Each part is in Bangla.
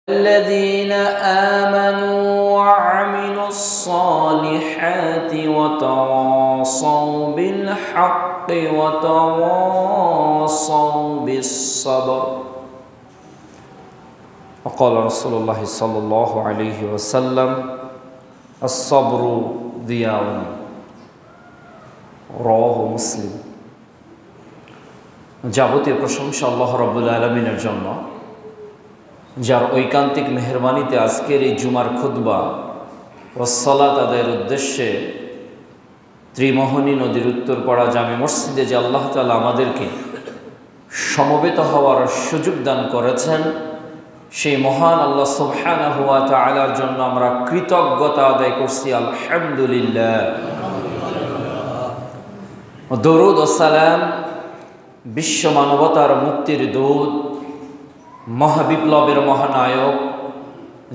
الذين آمنوا وعملوا الصالحات وتواصوا بالحق وتواصوا بالصبر. وقال رسول الله صلى الله عليه وسلم الصبر ضياء. رواه মুসলিম। যাবতীয় প্রশংসা আল্লাহ রাব্বুল আলামিনের জন্য, যার ঐকান্তিক মেহেরবানিতে আজকের এই জুমার খুতবা ও সালাত আদায়ের উদ্দেশ্যে ত্রিমোহনী নদীর উত্তরপাড়া জামে মসজিদে যে আল্লাহ তাআলা আমাদেরকে সমবেত হওয়ার সুযোগ দান করেছেন, সেই মহান আল্লাহ সুবহানাহু ওয়া তাআলার জন্য আমরা কৃতজ্ঞতা আদায় করছি। আলহামদুলিল্লাহ। দরুদ ও সালাম বিশ্ব মানবতার মুক্তির দূত, মহাবিপ্লবের মহানায়ক,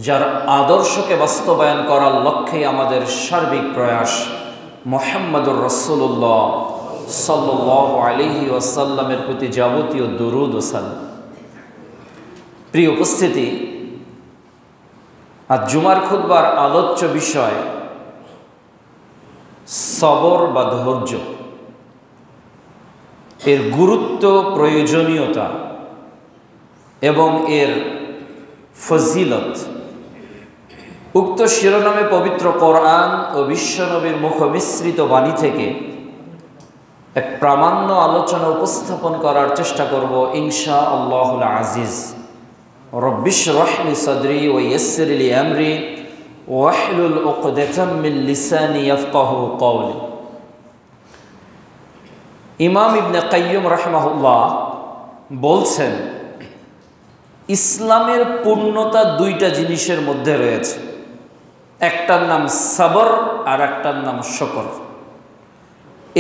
যার আদর্শকে বাস্তবায়ন করার লক্ষ্যে আমাদের সার্বিক প্রয়াস, মুহাম্মদুর রাসূলুল্লাহ সাল্লাল্লাহু আলাইহি ওয়াসাল্লামের প্রতি যাবতীয় দরুদ ও সালাম। প্রিয় উপস্থিতি, আজ জুমার খুতবার আলোচ্য বিষয় সবর বা ধৈর্য, এর গুরুত্ব, প্রয়োজনীয়তা এবং এর ফজিলত। উক্ত শিরোনামে পবিত্র কোরআন ও বিশ্বনবীর মুখমিশ্রিত বাণী থেকে এক প্রামাণ্য আলোচনা উপস্থাপন করার চেষ্টা করব ইনশাআল্লাহুল আজিজ। রব্বিশরাহ লি সাদরি ওয়া ইয়াসসির লি আমরি ওয়াহলুল উকদাতাম মিন লিসানি ইয়াফকাহু কওলি। ইমাম ইবনে কাইয়্যিম রাহিমাহুল্লাহ বলছেন, ইসলামের পূর্ণতা দুইটা জিনিসের মধ্যে রয়েছে। একটার নাম সবর আর একটার নাম শুকর।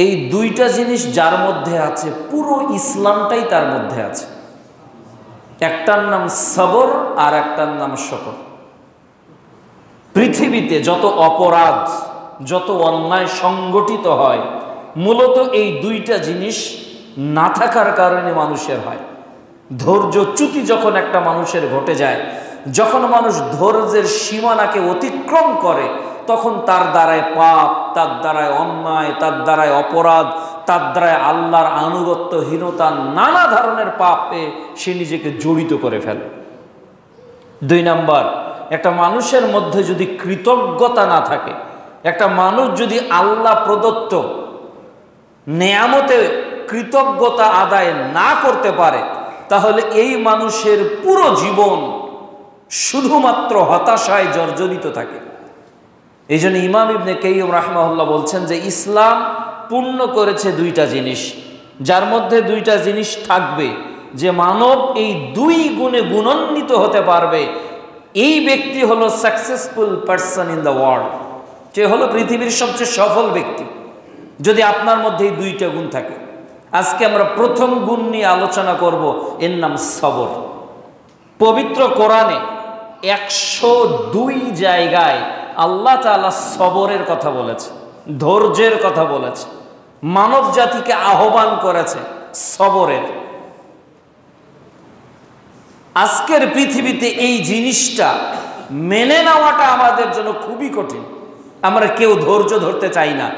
এই দুইটা জিনিস যার মধ্যে আছে, পুরো ইসলামটাই তার মধ্যে আছে। একটার নাম সবর আর একটার নাম শুকর। পৃথিবীতে যত অপরাধ, যত অন্যায় সংগঠিত হয়, মূলত এই দুইটা জিনিস না থাকার কারণে মানুষের হয়। ধৈর্যচ্যুতি যখন একটা মানুষের ঘটে যায়, যখন মানুষ ধৈর্যের সীমানাকে অতিক্রম করে, তখন তার দ্বারায় পাপ, তার দ্বারায় অন্যায়, তার দ্বারায় অপরাধ, তার দ্বারায় আল্লাহর আনুগত্যহীনতা, নানা ধরনের পাপে সে নিজেকে জড়িত করে ফেলে। 2 নাম্বার, একটা মানুষের মধ্যে যদি কৃতজ্ঞতা না থাকে, একটা মানুষ যদি আল্লাহ প্রদত্ত নেয়ামতে কৃতজ্ঞতা আদায় না করতে পারে, তাহলে এই মানুষের পুরো জীবন শুধুমাত্র হতাশায় জর্জরিত থাকে। এই জন্য ইমাম ইবনে কাইয়্যিম রাহিমাহুল্লাহ বলছেন যে ইসলাম পূর্ণ করেছে দুইটা জিনিস, যার মধ্যে দুইটা জিনিস থাকবে, যে মানব এই 2 গুণে গুণান্বিত হতে পারবে, এই ব্যক্তি হলো successful person in the world, সে হলো পৃথিবীর সবচেয়ে সফল ব্যক্তি, যদি আপনার মধ্যে এই 2টা গুণ থাকে। আজকে আমরা প্রথম গুণ নিয়ে আলোচনা করব, এর নাম সবর। পবিত্র কোরআনে 102 জায়গায় আল্লাহ তাআলা সবরের কথা বলেছে, ধৈর্যের কথা বলেছে, মানব জাতিকে আহ্বান করেছে সবরের। আজকের পৃথিবীতে এই জিনিসটা মেনে নেওয়াটা আমাদের জন্য খুবই কঠিন। আমরা কেউ ধৈর্য ধরতে চাই না।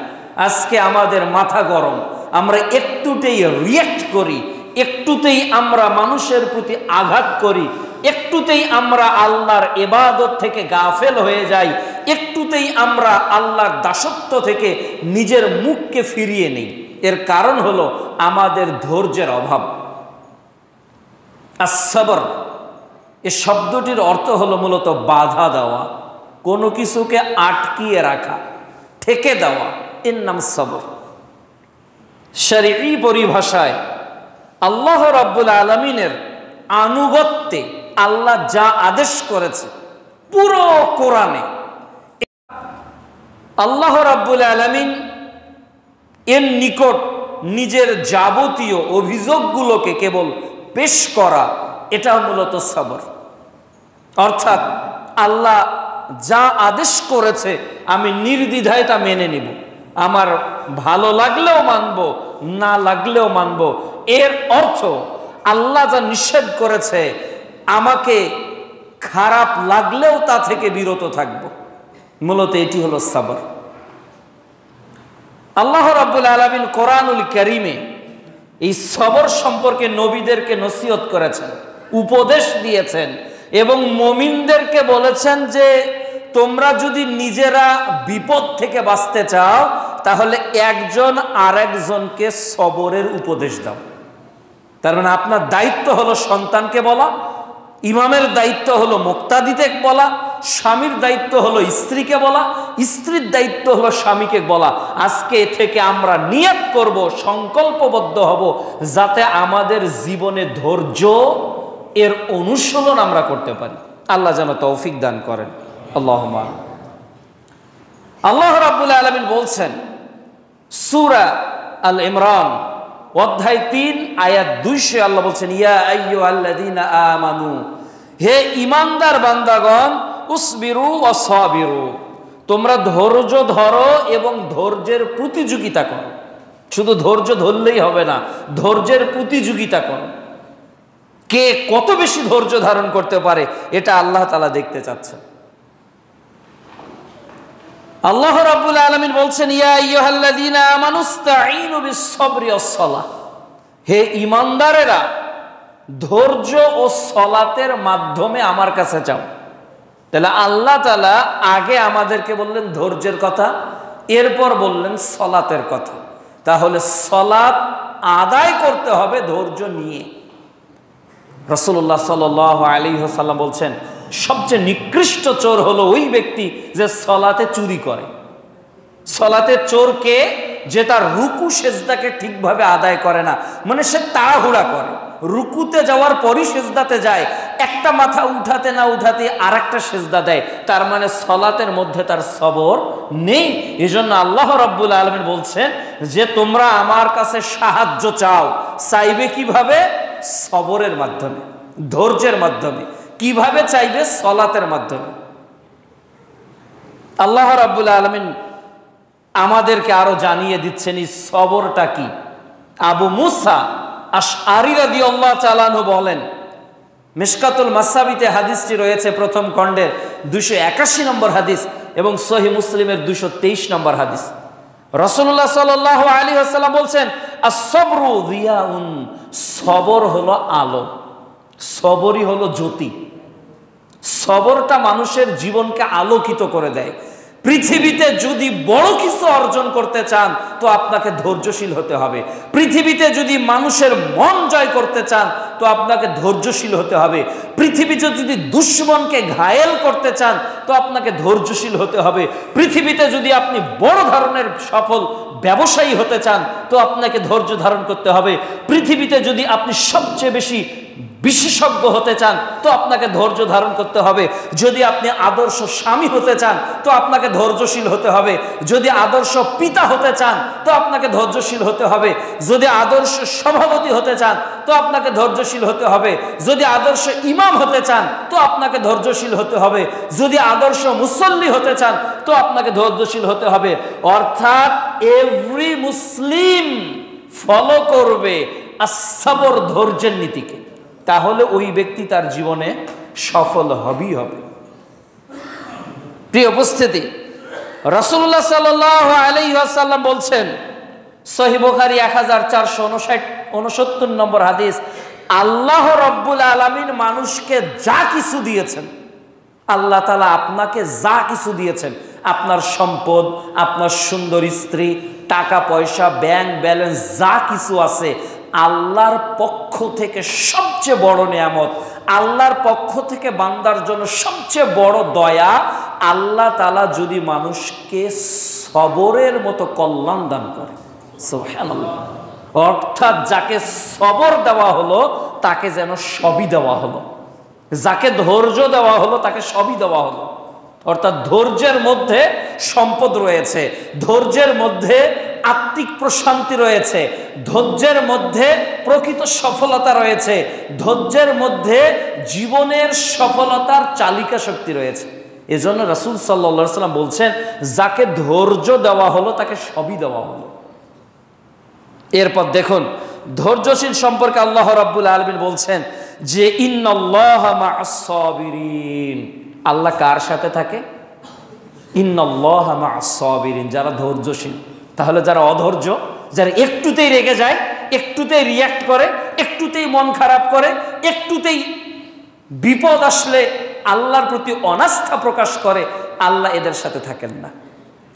আজকে আমাদের মাথা গরম, আমরা একটুতেই রিয়্যাক্ট করি, একটুতেই আমরা মানুষের প্রতি আঘাত করি, একটুতেই আমরা আল্লাহর ইবাদত থেকে গাফেল হয়ে যাই, একটুতেই আমরা আল্লাহর দাসত্ব থেকে নিজের মুখকে ফিরিয়ে নিই। এর কারণ হলো আমাদের ধৈর্যের অভাব। as-sabr, এই শব্দটির অর্থ হলো মূলত বাধা দেওয়া, কোনো কিছুকে আটকিয়ে রাখা, ঠেকে দেওয়া, এর নাম সবর। শরঈ পরিভাষায় আল্লাহ রাব্বুল আলামিনের আনুগত্যে আল্লাহ যা আদেশ করেছে পুরো কোরআনে, আল্লাহ রাব্বুল আলামিন এর নিকট নিজের যাবতীয় অভিযোগগুলোকে কেবল পেশ করা, এটা মূলত সবর। অর্থাৎ আল্লাহ যা আদেশ করেছে আমি নির্দ্বিধায় তা মেনে নিব, আমার ভালো লাগলেও মানব, না লাগলেও মানব। এর অর্থ আল্লাহ যা নিষেধ করেছে আমাকে খারাপ লাগলেও তা থেকে বিরত থাকব। মূলত এটি হলো সবর। আল্লাহ রাব্বুল আলামিন কোরআনুল কারীমে এই সবর সম্পর্কে নবীদেরকে নসিহত করেছেন, উপদেশ দিয়েছেন এবং মুমিনদেরকে বলেছেন যে তোমরা যদি নিজেরা বিপদ থেকে বাঁচতে চাও তাহলে একজন আরেকজনকে সবরের উপদেশ দাও। তার মানে আপনার দায়িত্ব হলো সন্তানকে বলা, ইমামের দায়িত্ব হলো মুক্তাদিতে বলা, স্বামীর দায়িত্ব হলো স্ত্রীকে বলা, স্ত্রীর দায়িত্ব হলো স্বামীকে বলা। আজকে থেকে আমরা নিয়ত করব, সংকল্পবদ্ধ হব যাতে আমাদের জীবনে ধৈর্য এর অনুশীলন আমরা করতে পারি। আল্লাহ যেন তৌফিক দান করেন। আল্লাহুম্মা। আল্লাহ রাব্বুল আলামিন বলছেন সূরা আল ইমরান অধ্যায় 3 আয়াত 200, আল্লাহ বলছেন ইয়া আইয়ুহাল্লাযীনা আমানু, হে ঈমানদার বান্দাগণ, উসবিরু ওয়া সাবিরু, তোমরা ধৈর্য ধরো এবং ধৈর্যের প্রতিযোগিতা করো। শুধু ধৈর্য ধরলেই হবে না, ধৈর্যের প্রতিযোগিতা করো। কে কত বেশি ধৈর্য ধারণ করতে পারে এটা আল্লাহ তাআলা দেখতে চাচ্ছেন। আল্লাহ রাব্বুল আলামিন বলছেন ইয়া আইয়ুহাল্লাযীনা আমানুস্তাঈনু বিস-সাবরি ওয়াস-সালাহ, হে ঈমানদারেরা ধৈর্য ও সালাতের মাধ্যমে আমার কাছে যাও। তাহলে আল্লাহ তাআলা আগে আমাদেরকে বললেন ধৈর্যের কথা, এরপর বললেন সালাতের কথা। তাহলে সালাত আদায় করতে হবে ধৈর্য নিয়ে। রাসূলুল্লাহ সাল্লাল্লাহু আলাইহি ওয়াসাল্লাম বলছেন সবচেয়ে নিকৃষ্ট চোর হলো ওই ব্যক্তি যে সালাতে চুরি করে। সালাতে চোর কে? যে তার রুকু সেজদাকে ঠিকভাবে আদায় করে না, মানে সে তাড়াহুড়া করে, রুকুতে যাওয়ার পরই সেজদাতে যায়, একটা মাথা উঠাতে না উঠাতে আর একটা সেজদা দেয়, তার মানে সালাতের মধ্যে তার সবর নেই। এজন্য আল্লাহ রাব্বুল আলামিন বলছেন যে তোমরা আমার কাছে সাহায্য চাও, চাইবে কিভাবে? সবরের মাধ্যমে, ধৈর্যের মাধ্যমে। কিভাবে চাইবে? সালাতের মাধ্যমে। আল্লাহ রাব্বুল আলামিন আমাদেরকে আরো জানিয়ে দিচ্ছেন এই সবরটা কি। আবু মুসা আশআরী রাদিয়াল্লাহু তাআলা আনহু বলেন, মিশকাতুল মাসাবিতে হাদিসটি রয়েছে প্রথম খণ্ডের 281 নম্বর হাদিস এবং সহিহ মুসলিমের 223 নম্বর হাদিস। রাসূলুল্লাহ সাল্লাল্লাহু আলাইহি ওয়াসাল্লাম বলছেন আস-সাবরু দিয়াউন, সবর হলো আলো, সবরই হলো জ্যোতি। সবরটা মানুষের জীবনকে আলোকিত করে দেয়। পৃথিবীতে যদি বড় কিছু অর্জন করতে চান তো আপনাকে ধৈর্যশীল হতে হবে। পৃথিবীতে যদি মানুষের মন জয় করতে চান তো আপনাকে ধৈর্যশীল হতে হবে। পৃথিবীতে যদি দুশ্মনকে ঘায়েল করতে চান তো আপনাকে ধৈর্যশীল হতে হবে। পৃথিবীতে যদি আপনি বড় ধরনের সফল ব্যবসায়ী হতে চান তো আপনাকে ধৈর্য ধারণ করতে হবে। পৃথিবীতে যদি আপনি সবচেয়ে বেশি বিশেষজ্ঞ হতে চান তো আপনাকে ধৈর্য ধারণ করতে হবে। যদি আপনি আদর্শ স্বামী হতে চান তো আপনাকে ধৈর্যশীল হতে হবে। যদি আদর্শ পিতা হতে চান তো আপনাকে ধৈর্যশীল হতে হবে। যদি আদর্শ সভাপতি হতে চান তো আপনাকে ধৈর্যশীল হতে হবে। যদি আদর্শ ইমাম হতে চান তো আপনাকে ধৈর্যশীল হতে হবে। যদি আদর্শ মুসল্লি হতে চান তো আপনাকে ধৈর্যশীল হতে হবে। অর্থাৎ এভরি মুসলিম ফলো করবে আস-সাবর, ধৈর্যের নীতিকে, তাহলে ওই ব্যক্তি তার জীবনে সফল হবেই হবে। প্রিয় উপস্থিতি, রাসূলুল্লাহ সাল্লাল্লাহু আলাইহি ওয়াসাল্লাম বলছেন সহিহ বুখারী 1469 নম্বর হাদিস, আল্লাহ রাব্বুল আলামিন মানুষকে যা কিছু দিয়েছেন, আল্লাহ তাআলা আপনাকে যা কিছু দিয়েছেন, আপনার সম্পদ, আপনার সুন্দর স্ত্রী, টাকা পয়সা, ব্যাংক ব্যালেন্স যা কিছু আছে, আল্লাহর পক্ষ থেকে সবচেয়ে বড় নিয়ামত, আল্লাহর পক্ষ থেকে বান্দার জন্য সবচেয়ে বড় দয়া, আল্লাহ তাআলা যদি মানুষকে সবরের মতো কল্যাণ দান করে। সুবহানাল্লাহ। অর্থাৎ যাকে সবর দেওয়া হলো তাকে যেন সবই দেওয়া হলো, যাকে ধৈর্য দেওয়া হলো তাকে সবই দেওয়া হলো। অর্থাৎ ধৈর্যের মধ্যে সম্পদ রয়েছে, ধৈর্যের মধ্যে আত্মিক প্রশান্তি রয়েছে, ধৈর্যের মধ্যে প্রকৃত সফলতা রয়েছে, ধৈর্যের মধ্যে জীবনের সফলতার চালিকা শক্তি রয়েছে। এজন্য রাসূল সাল্লাল্লাহু আলাইহি ওয়াসাল্লাম বলছেন যাকে ধৈর্য দেওয়া হলো তাকে সবই দেওয়া হলো। এরপর দেখুন ধৈর্যশীল সম্পর্কে আল্লাহ রাব্বুল আলামিন বলছেন যে ইন্নাল্লাহা মা'আস সাবিরিন, আল্লাহ কার সাথে থাকে? ইন্নাল্লাহা মা'আস সাবিরিন, যারা ধৈর্যশীল। তাহলে যারা অধৈর্য, যারা একটুতেই রেগে যায়, একটুতেই রিয়্যাক্ট করে, একটুতেই মন খারাপ করে, একটুতেই বিপদ আসলে আল্লাহর প্রতি অনাস্থা প্রকাশ করে, আল্লাহ এদের সাথে থাকেন না।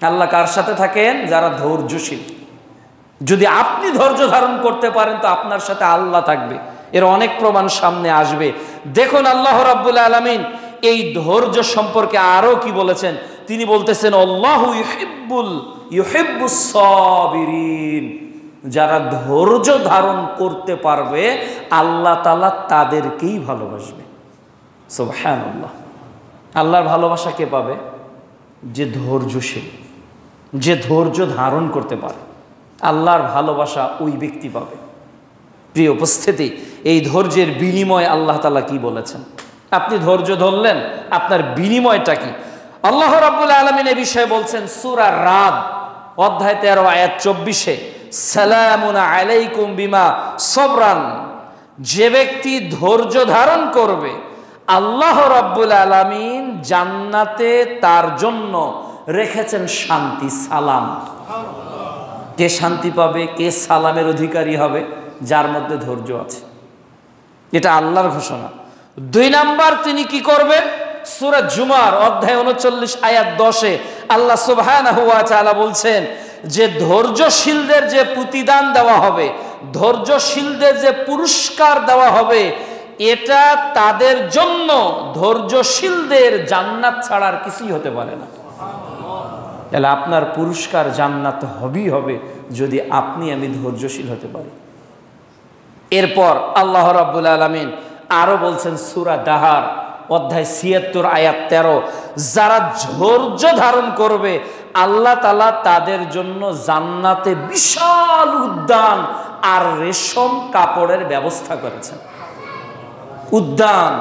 আল্লাহ কার সাথে থাকেন? যারা ধৈর্যশীল। যদি আপনি ধৈর্য ধারণ করতে পারেন তো আপনার সাথে আল্লাহ থাকবে। এর অনেক প্রমাণ সামনে আসবে। দেখুন আল্লাহ রাব্বুল আলামিন এই ধৈর্য সম্পর্কে আরো কি বলেছেন। তিনি বলতেছেন আল্লাহু ইউহিব্বুস সাবিরিন, যারা ধৈর্য ধারণ করতে পারবে আল্লাহ তাআলা তাদেরকেই ভালোবাসবে। সুবহানাল্লাহ। আল্লাহর ভালোবাসা কে পাবে? যে ধৈর্যশীল, যে ধৈর্য ধারণ করতে পারে, আল্লাহর ভালোবাসা ওই ব্যক্তি পাবে। প্রিয় উপস্থিতি, এই ধৈর্যের বিনিময় আল্লাহ তাআলা কি বলেছেন? আপনি ধৈর্য ধরলেন, আপনার বিনিময়টা কি? আল্লাহ রাব্বুল আলামিন এই বিষয়ে বলছেন সূরা রাদ অধ্যায় 13 আয়াত 24-এ, সালামুন আলাইকুম বিমা সবরান, যে ব্যক্তি ধৈর্য ধারণ করবে আল্লাহ রাব্বুল আলামিন জান্নাতে তার জন্য রেখেছেন শান্তি, সালাম। কে শান্তি পাবে, কে সালামের অধিকারী হবে? যার মধ্যে ধৈর্য আছে। এটা আল্লাহর ঘোষণা। 2 নাম্বার, তিনি কি করবেন? সূরা জুমার অধ্যায় 39 আয়াত 10-এ আল্লাহ সুবহানাহু ওয়া তাআলা বলছেন যে ধৈর্যশীলদের যে প্রতিদান দেওয়া হবে, ধৈর্যশীলদের যে পুরস্কার দেওয়া হবে, এটা তাদের জন্য, ধৈর্যশীলদের জান্নাত ছাড়া আর কিছুই হতে পারে না। তাহলে আপনার পুরস্কার জান্নাত হবেই হবে যদি আপনি আমি ধৈর্যশীল হতে পারি। এরপর আল্লাহ রাব্বুল আলামিন আরো বলছেন সূরা দাহার অধ্যায় 76 আয়াত 13, যারা ধৈর্য ধারণ করবে আল্লাহ তাআলা তাদের জন্য জান্নাতে বিশাল উদ্যান আর রেশম কাপড়ের ব্যবস্থা করেছেন। উদ্যান।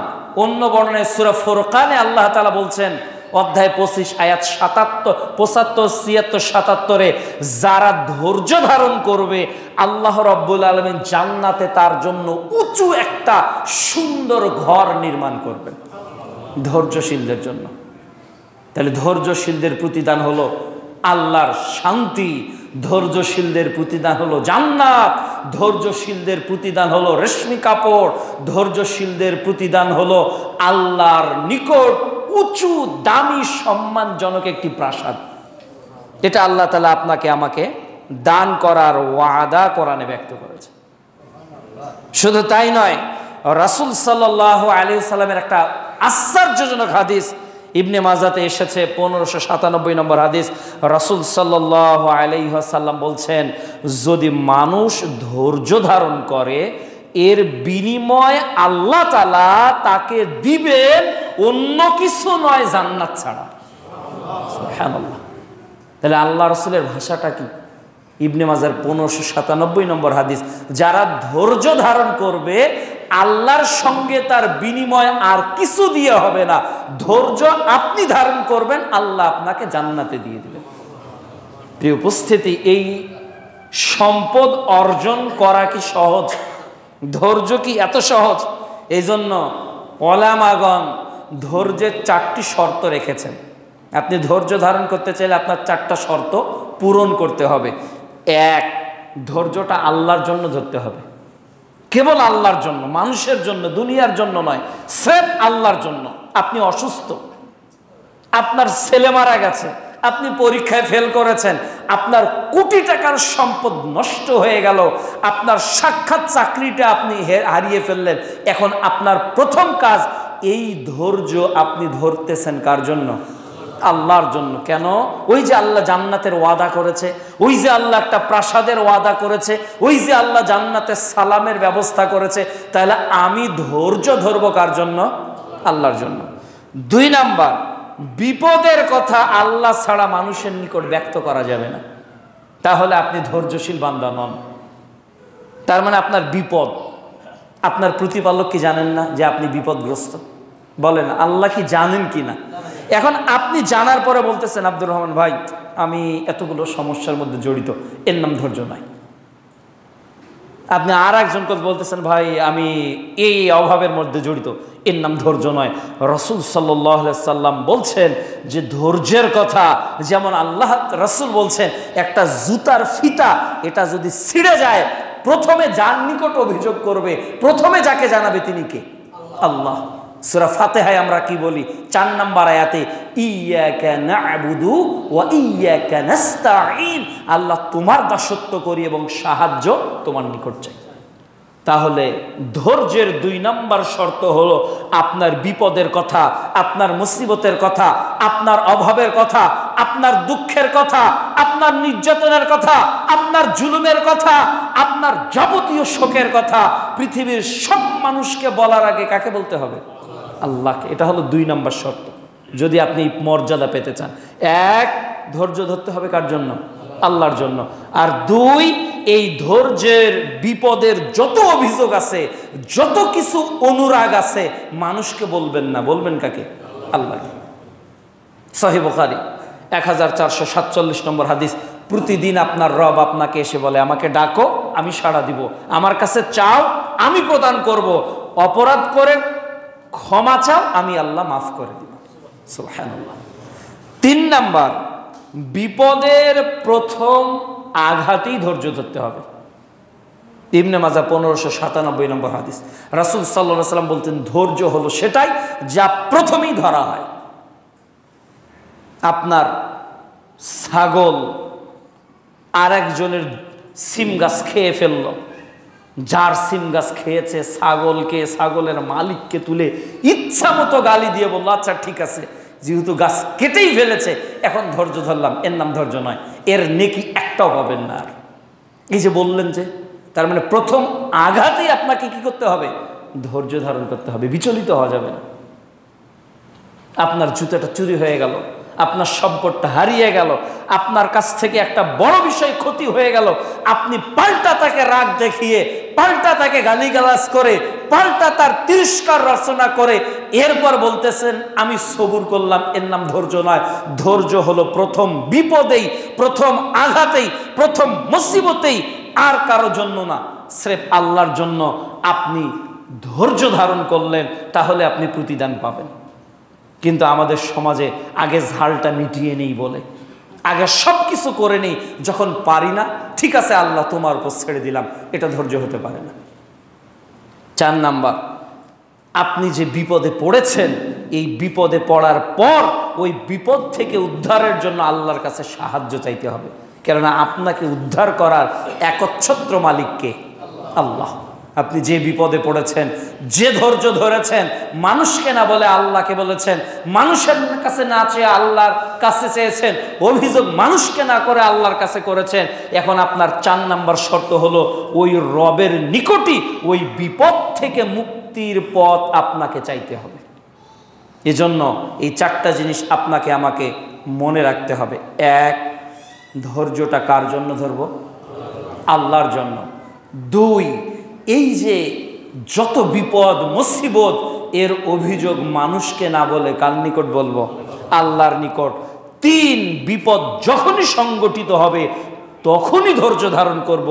অন্য বর্ণনায় সূরা ফুরকানে আল্লাহ তাআলা বলছেন অধ্যায় 25 আয়াত 77, 75, 76, 77-এ, যারা ধৈর্য ধারণ করবে আল্লাহ রাব্বুল আলামিন জান্নাতে তার জন্য উঁচু একটা সুন্দর ঘর নির্মাণ করবেন ধৈর্যশীলদের জন্য। তাহলে ধৈর্যশীলদের প্রতিদান হলো আল্লাহর শান্তি, ধৈর্যশীলদের প্রতিদান হলো জান্নাত, ধৈর্যশীলদের প্রতিদান হলো রেশমি কাপড়, ধৈর্যশীলদের প্রতিদান হলো আল্লাহর নিকট উঁচু দামি সম্মানজনক একটি প্রাসাদ। এটা আল্লাহ তাআলা আপনাকে আমাকে দান করার ওয়াদা কোরআনে ব্যক্ত করেছে। শুধু তাই নয়, রাসূল সাল্লাল্লাহু আলাইহি সাল্লামের একটা আশ্চর্যজনক হাদিস ইবনে মাজাতে এসেছে, 1597 নম্বর হাদিস। রাসূল সাল্লাল্লাহু আলাইহি ওয়াসাল্লাম বলছেন, যদি মানুষ ধৈর্য ধারণ করে এর বিনিময় আল্লাহ তাআলা তাকে দিবেন অন্য কিছু নয়, জান্নাত ছাড়া। সুবহানাল্লাহ। তাহলে আল্লাহ রাসূলের ভাষাটা কি? ইবনে মাজার 1597 নম্বর হাদিস, যারা ধৈর্য ধারণ করবে আল্লাহর সঙ্গে তার বিনিময় আর কিছু দিয়ে হবে না। ধৈর্য আপনি ধারণ করবেন, আল্লাহ আপনাকে জান্নাতে দিয়ে দিবেন। প্রিয় উপস্থিতি, এই সম্পদ অর্জন করা কি সহজ? ধৈর্য কি এত সহজ? এই জন্য ওলামাগণ ধৈর্যের 4টি শর্ত রেখেছেন। আপনি ধৈর্য ধারণ করতে চাইলে আপনার 4টা শর্ত পূরণ করতে হবে। 1, ধৈর্যটা আল্লাহর জন্য ধরতে হবে, কেবল আল্লাহর জন্য, মানুষের জন্য, দুনিয়ার জন্য নয়, স্রেফ আল্লাহর জন্য। আপনি অসুস্থ, আপনার ছেলে মারা গেছে, আপনি পরীক্ষায় ফেল করেছেন, আপনার কোটি টাকার সম্পদ নষ্ট হয়ে গেল, আপনার সাক্ষাৎ চাকরিটা আপনি হারিয়ে ফেললেন। এখন আপনার প্রথম কাজ, এই ধৈর্য আপনি ধরতেছেন কার জন্য? আল্লাহর জন্য। কেন? ওই যে আল্লাহ জান্নাতের ওয়াদা করেছে, ওই যে আল্লাহ একটা প্রাসাদের ওয়াদা করেছে, ওই যে আল্লাহ জান্নাতে সালামের ব্যবস্থা করেছে, তাহলে আমি ধৈর্য ধরবো কার জন্য? আল্লাহর জন্য। 2 নাম্বার, বিপদের কথা আল্লাহ ছাড়া মানুষের নিকট ব্যক্ত করা যাবে না। তাহলে আপনি ধৈর্যশীল বান্দা নন। তার মানে আপনার বিপদ, আপনার প্রতিপালক কি জানেন না যে আপনি বিপদগ্রস্ত? বলেন, আল্লাহ কি জানেন কি না? এখন আপনি জানার পরে বলতেছেন, আব্দুর রহমান ভাই আমি এতগুলো সমস্যার মধ্যে জড়িত, এর নাম ধৈর্য নাই। আপনি আর একজনকে বলতেছেন ভাই আমি এই অভাবের মধ্যে জড়িত, এর নাম ধৈর্য নয়। রাসূল সাল্লাল্লাহু আলাইহি সাল্লাম বলছেন যে ধৈর্যের কথা যেমন আল্লাহ রাসূল বলছেন একটা জুতার ফিতা, এটা যদি ছিঁড়ে যায় প্রথমে যার নিকট অভিযোগ করবে, প্রথমে যাকে জানাবে তিনি কে? আল্লাহ। সূরা ফাতিহায় আমরা কি বলি? 4 নম্বর আয়াতে ইয়্যাকা না'বুদু ওয়া ইয়্যাকা নাস্তাঈন, আল্লাহ তোমার দাসত্ব করি এবং সাহায্য তোমার নিকট চাই। তাহলে ধৈর্যের 2 নম্বর শর্ত হলো আপনার বিপদের কথা, আপনার মুসিবতের কথা, আপনার অভাবের কথা, আপনার দুঃখের কথা, আপনার নির্যাতনের কথা, আপনার জুলুমের কথা, আপনার যাবতীয় শোকের কথা পৃথিবীর সব মানুষকে বলার আগে কাকে বলতে হবে? আল্লাহকে। এটা হলো 2 নম্বর শর্ত যদি আপনি মর্যাদা পেতে চান। 1, ধৈর্য ধরতে হবে কার জন্য? আল্লাহর জন্য। আর 2, এই ধৈর্যের বিপদের যত অভিযোগ আছে, যত কিছু অনুরাগ আছে, মানুষকে বলবেন না, বলবেন কাকে? আল্লাহকে। সহিহ বুখারী 1447 নম্বর হাদিস, প্রতিদিন আপনার রব আপনাকে এসে বলে আমাকে ডাকো আমি সাড়া দিব, আমার কাছে চাও আমি প্রদান করব, অপরাধ করে ক্ষমা চাও আমি আল্লাহ মাফ করে দিব। সুবহানাল্লাহ। 3 নাম্বার, বিপদের প্রথম আঘাতেই ধৈর্য ধরতে হবে। ইবনে মাজাহ 1597 নম্বর হাদিস, রাসূল সাল্লাল্লাহু আলাইহি ওয়াসাল্লাম বলতেন ধৈর্য হলো সেটাই যা প্রথমেই ধরা হয়। আপনার ছাগল আরেকজনের সিম গাছ খেয়ে ফেললো, যার সিম গাছ খেয়েছে ছাগলকে, ছাগলের মালিককে তুলে ইচ্ছা মতো গালি দিয়ে বললো আচ্ছা ঠিক আছে যেহেতু গাছ কেটেই ফেলেছে এখন ধৈর্য ধরলাম, এর নাম ধৈর্য নয়, এর নেকি একটাও পাবেন না। আর এই যে বললেন যে, তার মানে প্রথম আঘাতেই আপনাকে কি করতে হবে? ধৈর্য ধারণ করতে হবে, বিচলিত হওয়া যাবে না। আপনার জুতাটা চুরি হয়ে গেল, আপনার সম্পদটা হারিয়ে গেল, আপনার কাছ থেকে একটা বড় বিষয় ক্ষতি হয়ে গেল, আপনি পাল্টা তাকে রাগ দেখিয়ে, পাল্টা তাকে গালিগালাজ করে, পাল্টা তার তিরস্কার রচনা করে এরপর বলতেছেন আমি সবুর করলাম, এর নাম ধৈর্য নয়। ধৈর্য হলো প্রথম বিপদেই, প্রথম আঘাতেই, প্রথম মুসিবতেই, আর কারো জন্য না, স্রেফ আল্লাহর জন্য আপনি ধৈর্য ধারণ করলেন, তাহলে আপনি প্রতিদান পাবেন। কিন্তু আমাদের সমাজে আগে ঝালটা মিটিয়ে নেই বলে, আগে সব কিছু করে নেই, যখন পারি না ঠিক আছে আল্লাহ তোমার উপর ছেড়ে দিলাম, এটা ধৈর্য হতে পারে না। 4 নাম্বার, আপনি যে বিপদে পড়েছেন এই বিপদে পড়ার পর ওই বিপদ থেকে উদ্ধারের জন্য আল্লাহর কাছে সাহায্য চাইতে হবে, কেননা আপনাকে উদ্ধার করার একচ্ছত্র মালিককে? আল্লাহ। আপনি যে বিপদে পড়েছেন, যে ধৈর্য ধরেছেন, মানুষকে না বলে আল্লাহকে বলেছেন, মানুষের কাছে না চেয়ে আল্লাহর কাছে চেয়েছেন, অভিযোগ মানুষকে না করে আল্লাহর কাছে করেছেন, এখন আপনার 4 নাম্বার শর্ত হলো ওই রবের নিকটই ওই বিপদ থেকে মুক্তির পথ আপনাকে চাইতে হবে। এজন্য এই 4টা জিনিস আপনাকে আমাকে মনে রাখতে হবে। 1, ধৈর্যটা কার জন্য ধরব? আল্লাহর জন্য। 2, এই যে যত বিপদ মুসিবত এর অভিযোগ মানুষকে না বলে কার নিকট বলবো? আল্লাহর নিকট। 3, বিপদ যখনই সংগঠিত হবে তখনই ধৈর্য ধারণ করব,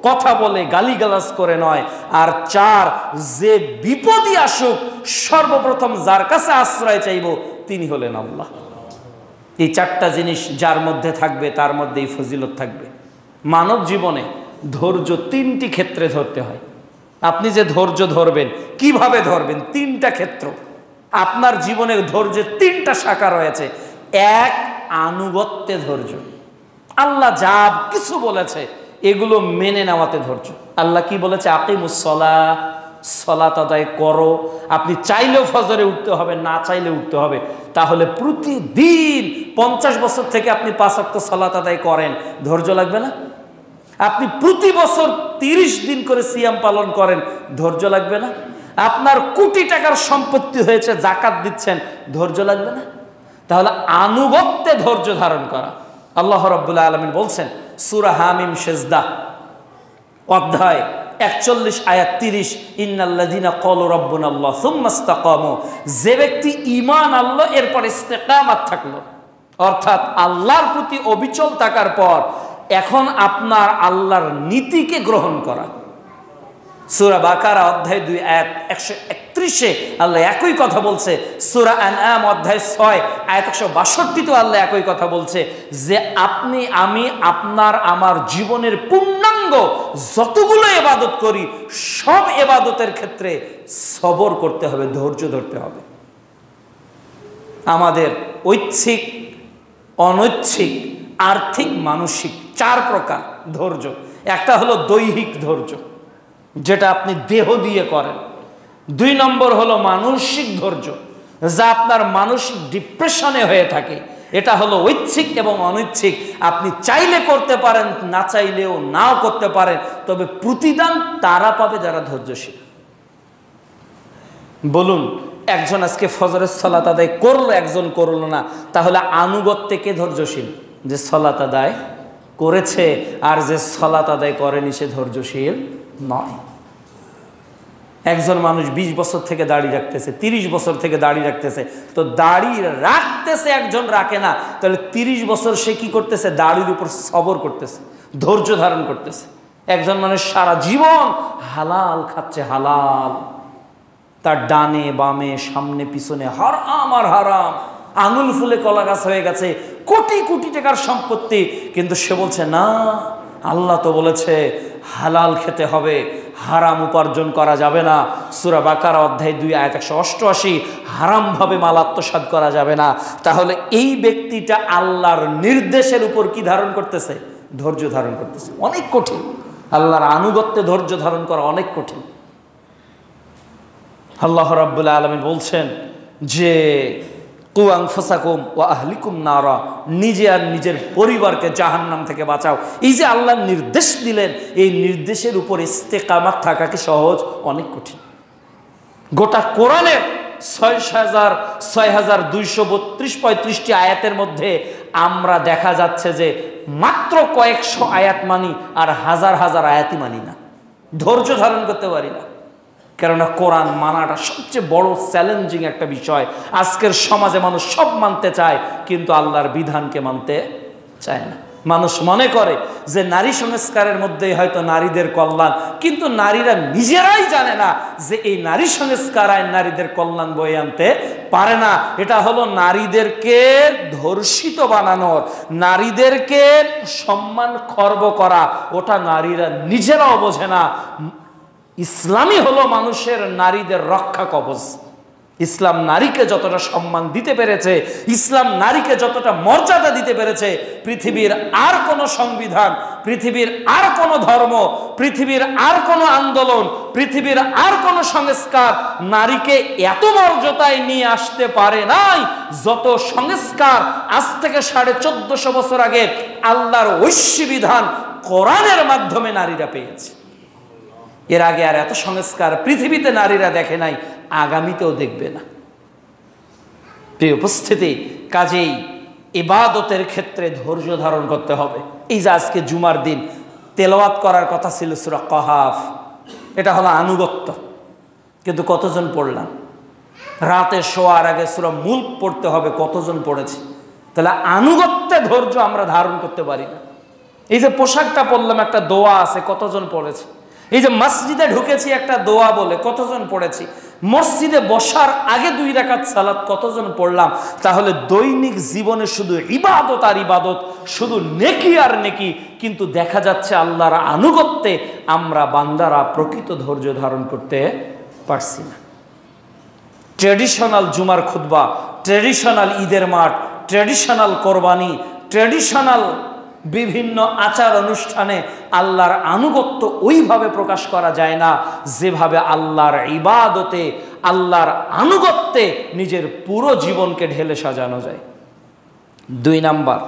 কথা বলে গালিগালাজ করে নয়। আর 4, যে বিপদই আসুক সর্বপ্রথম যার কাছে আশ্রয় চাইব তিনি হলেন আল্লাহ। এই 4টা জিনিস যার মধ্যে থাকবে তার মধ্যেই ফজিলত থাকবে। মানব জীবনে ধৈর্য 3টি ক্ষেত্রে ধরতে হয়। আপনি যে ধৈর্য ধরবেন কিভাবে ধরবেন? 3টা ক্ষেত্র। আপনার জীবনের ধৈর্যের 3টা শাখা রয়েছে। 1, আনুগত্যে ধৈর্য, আল্লাহ যা কিছু বলেছে এগুলো মেনে নেওয়াতে ধৈর্য। আল্লাহ কি বলেছে? আকিমুস সালাহ, সালাত আদায় করো। আপনি চাইলেও ফজরে উঠতে হবে, না চাইলে উঠতে হবে। তাহলে প্রতিদিন 50 বছর থেকে আপনি 5 ওয়াক্ত সালাত আদায় করেন, ধৈর্য লাগবে না? আপনি প্রতি বছর 30 দিন করে সিয়াম পালন করেন, ধৈর্য লাগবে না? আপনার কোটি টাকার সম্পত্তি হয়েছে, যাকাত দিচ্ছেন, ধৈর্য লাগবে না? তাহলে আনুগত্যে ধৈর্য ধারণ করা। আল্লাহ রাব্বুল আলামিন বলছেন সূরা হামিম সেজদা অধ্যায় 41 আয়াত 30, ইন্নাল্লাযীনা ক্বালু রাব্বুনাল্লাহ সুম্মা ইসতাকামু, যে ব্যক্তি ঈমান আনলো এরপর ইস্তেকামাত থাকলো, অর্থাৎ আল্লাহর প্রতি অবিচল থাকার পর এখন আপনার আল্লাহর নীতিকে গ্রহণ করা, সূরা বাকারা অধ্যায় 2 আয়াত 131-এ আল্লাহ একই কথা বলছে। সূরা আনআম অধ্যায় 6 আয়াত 162-তেও আল্লাহ একই কথা বলছে যে আপনি আমি আপনার আমার জীবনের পূর্ণাঙ্গ যতগুলো ইবাদত করি সব ইবাদতের ক্ষেত্রে সবর করতে হবে, ধৈর্য ধরতে হবে। আমাদের ঐচ্ছিক, অনৈচ্ছিক, আর্থিক, মানসিক 4 প্রকার ধৈর্য। একটা হলো দৈহিক ধৈর্য, যেটা আপনি দেহ দিয়ে করেন। 2 নম্বর হলো মানসিক ধৈর্য, যা আপনার মানসিক ডিপ্রেশনে হয়ে থাকে। এটা হলো ঐচ্ছিক এবং অনৈচ্ছিক, আপনি চাইলে করতে পারেন, না চাইলেও নাও করতে পারেন, তবে প্রতিদান তারা পাবে যারা ধৈর্যশীল। বলুন, একজন আজকে ফজরের সালাত আদায় করলো, একজন করলো না, তাহলে আনুগত্যে কে ধৈর্যশীল? যে সালাত আদায় করেছে, আর যে সালাত আদায় করেনি সে ধৈর্যশীল নয়। একজন মানুষ 20 বছর থেকে দাড়ি রাখতেছে, 30 বছর থেকে দাড়ি রাখতেছে, তো দাড়ি রাখতেছে একজন রাখে না, তাহলে 30 বছর সে কি করতেছে? দাড়ির উপর সবর করতেছে, ধৈর্য ধারণ করতেছে। একজন মানুষ সারা জীবন হালাল খাচ্ছে, হালাল, তার ডানে বামে সামনে পিছনে হারাম আর হারাম, আঙুল ফুলে কলা গাছ হয়ে গেছে, কোটি কোটি টাকার সম্পত্তি, কিন্তু সে বলছে না, আল্লাহ তো বলেছে হালাল খেতে হবে, হারাম উপার্জন করা যাবে না। সূরা বাকারা অধ্যায় 2 আয়াত 188, হারামভাবে মাল আত্মসাৎ করা যাবে না। তাহলে এই ব্যক্তিটা আল্লাহর নির্দেশের উপর কি ধারণ করতেছে? ধৈর্য ধারণ করতেছে। অনেক কঠিন, আল্লাহর আনুগত্যে ধৈর্য ধারণ করা অনেক কঠিন। আল্লাহ রাব্বুল আলামিন বলছেন যে কু আনফুসাকুম ওয়া আহলিকুম নারা, নিজে আর নিজের পরিবারকে জাহান্নাম থেকে বাঁচাও। এই যে আল্লাহ নির্দেশ দিলেন, এই নির্দেশের উপর ইস্তেকামাত থাকা কি সহজ? অনেক কঠিন। গোটা কোরআনের 6232-35টি আয়াতের মধ্যে আমরা দেখা যাচ্ছে যে মাত্র কয়েকশো আয়াত মানি, আর হাজার হাজার আয়াতই মানি না, ধৈর্য ধারণ করতে পারি না। কেননা কোরআন মানাটা সবচেয়ে বড় চ্যালেঞ্জিং একটা বিষয়। আজকের সমাজে মানুষ সব মানতে চায়, কিন্তু আল্লাহর বিধানকে মানতে চায় না। মানুষ মনে করে যে নারী সংস্কারের মধ্যেই হয়তো নারীদের কল্যাণ, কিন্তু নারীরা নিজেরাই জানে না যে এই নারী সংস্কার আইন নারীদের কল্যাণ বয়ে আনতে পারে না। এটা হলো নারীদেরকে ধর্ষিত বানানোর, নারীদেরকে সম্মান খর্ব করা, ওটা নারীরা নিজেরাও বোঝে না। ইসলামই হলো মানুষের নারীদের রক্ষা কবচ। ইসলাম নারীকে যতটা সম্মান দিতে পেরেছে, ইসলাম নারীকে যতটা মর্যাদা দিতে পেরেছে, পৃথিবীর আর কোনো সংবিধান, পৃথিবীর আর কোনো ধর্ম, পৃথিবীর আর কোনো আন্দোলন, পৃথিবীর আর কোনো সংস্কার নারীকে এত মর্যাদায় নিয়ে আসতে পারে নাই যত সংস্কার আজ থেকে 1450 বছর আগে আল্লাহর ঐশী বিধান কোরআনের মাধ্যমে নারীরা পেয়েছে। এর আগে আর এত সংস্কার পৃথিবীতে নারীরা দেখে নাই, আগামীতেও দেখবে না। প্রিয় উপস্থিতি, কাজেই ইবাদতের ক্ষেত্রে ধৈর্য ধারণ করতে হবে। এই যে আজকে জুমার দিন তেলাওয়াত করার কথা ছিল সূরা কাহাফ, এটা হলো আনুগত্য, কিন্তু কতজন পড়লাম? রাতে শোয়ার আগে সূরা মুলক পড়তে হবে, কতজন পড়েছি? তাহলে আনুগত্যে ধৈর্য আমরা ধারণ করতে পারি না। এই যে পোশাকটা পরলাম, একটা দোয়া আছে, কতজন পড়েছি? এই যে মসজিদে ঢুকেছি, একটা দোয়া বলে, কতজন পড়েছি? মসজিদে বসার আগে 2 রাকাত সালাত কতজন পড়লাম? তাহলে দৈনিক জীবনে শুধু ইবাদত আর ইবাদত, শুধু নেকি আর নেকি, কিন্তু দেখা যাচ্ছে আল্লাহর আনুগত্যে আমরা বান্দারা প্রকৃত ধৈর্য ধারণ করতে পারছি না। ট্র্যাডিশনাল জুমার খুতবা, ট্র্যাডিশনাল ঈদের মাঠ, ট্র্যাডিশনাল কোরবানি, ট্র্যাডিশনাল বিভিন্ন আচার অনুষ্ঠানে আল্লাহর আনুগত্য ওইভাবে প্রকাশ করা যায় না যেভাবে আল্লাহর ইবাদতে, আল্লাহর আনুগত্যে নিজের পুরো জীবনকে ঢেলে সাজানো যায়। 2 নাম্বার,